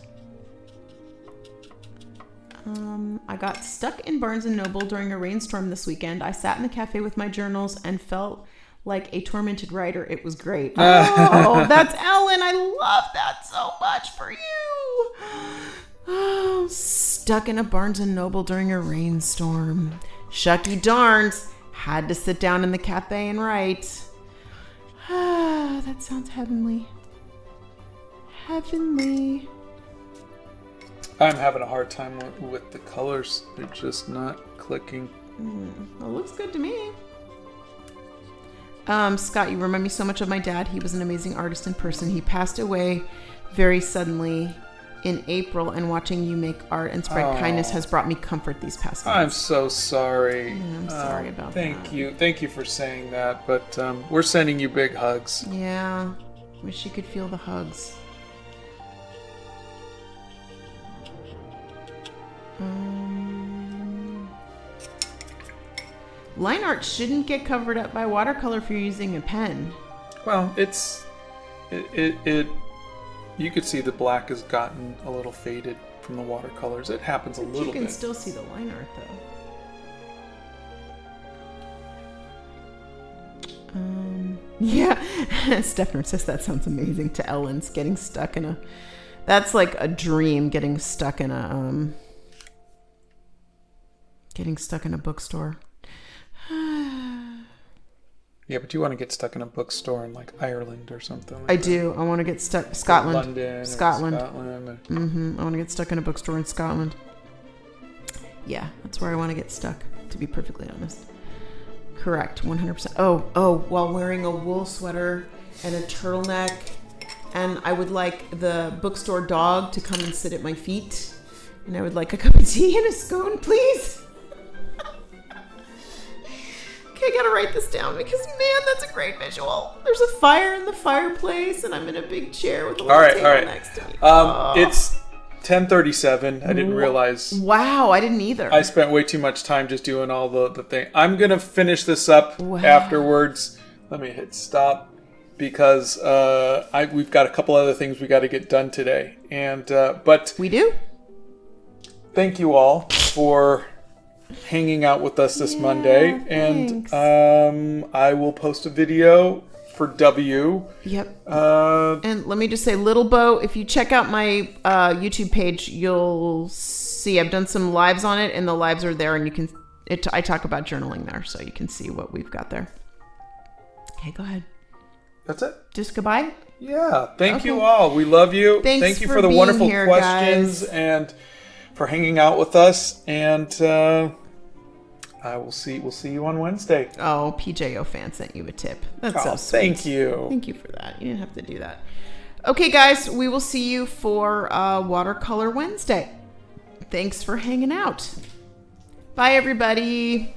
I got stuck in Barnes & Noble during a rainstorm this weekend. I sat in the cafe with my journals and felt like a tormented writer. It was great. Oh, that's Ellen. I love that so much for you. Oh, stuck in a Barnes & Noble during a rainstorm. Shucky darns. Had to sit down in the cafe and write. That sounds heavenly. Heavenly. I'm having a hard time with the colors. They're just not clicking. Well, it looks good to me. Scott, you remind me so much of my dad. He was an amazing artist in person. He passed away very suddenly in April, and watching you make art and spread kindness has brought me comfort these past months. I'm so sorry. Yeah, I'm sorry about that. Thank you for saying that, but we're sending you big hugs. Yeah. Wish you could feel the hugs. Line art shouldn't get covered up by watercolor if you're using a pen. Well, it you could see the black has gotten a little faded from the watercolors. It happens a little bit. You can still see the line art though. Yeah, Stefner says that sounds amazing to Ellen's getting stuck in a. That's like a dream, getting stuck in a bookstore. Yeah, but you want to get stuck in a bookstore in like Ireland or something. Like I do. I want to get stuck. Scotland. London. Scotland. Scotland. I want to get stuck in a bookstore in Scotland. Yeah, that's where I want to get stuck, to be perfectly honest. Correct, 100%. Oh, while wearing a wool sweater and a turtleneck, and I would like the bookstore dog to come and sit at my feet, and I would like a cup of tea and a scone, please. Okay, I gotta write this down because, man, that's a great visual. There's a fire in the fireplace, and I'm in a big chair with a little table next to me. It's 10:37. I didn't realize. Wow, I didn't either. I spent way too much time just doing all the thing. I'm gonna finish this up afterwards. Let me hit stop because we've got a couple other things we got to get done today, and but we do. Thank you all for hanging out with us this Monday, thanks. and I will post a video for W. Yep. And let me just say, Little Bo, if you check out my YouTube page, you'll see I've done some lives on it, and the lives are there, and you can. I talk about journaling there, so you can see what we've got there. Okay, go ahead. That's it. Just goodbye. Yeah. Thank you all. We love you. Thank you for the wonderful here, questions guys. and for hanging out with us. And we'll see you on Wednesday. Oh, PJO fan sent you a tip. That's so sweet. Thank you. Thank you for that. You didn't have to do that. Okay, guys, we will see you for Watercolor Wednesday. Thanks for hanging out. Bye, everybody.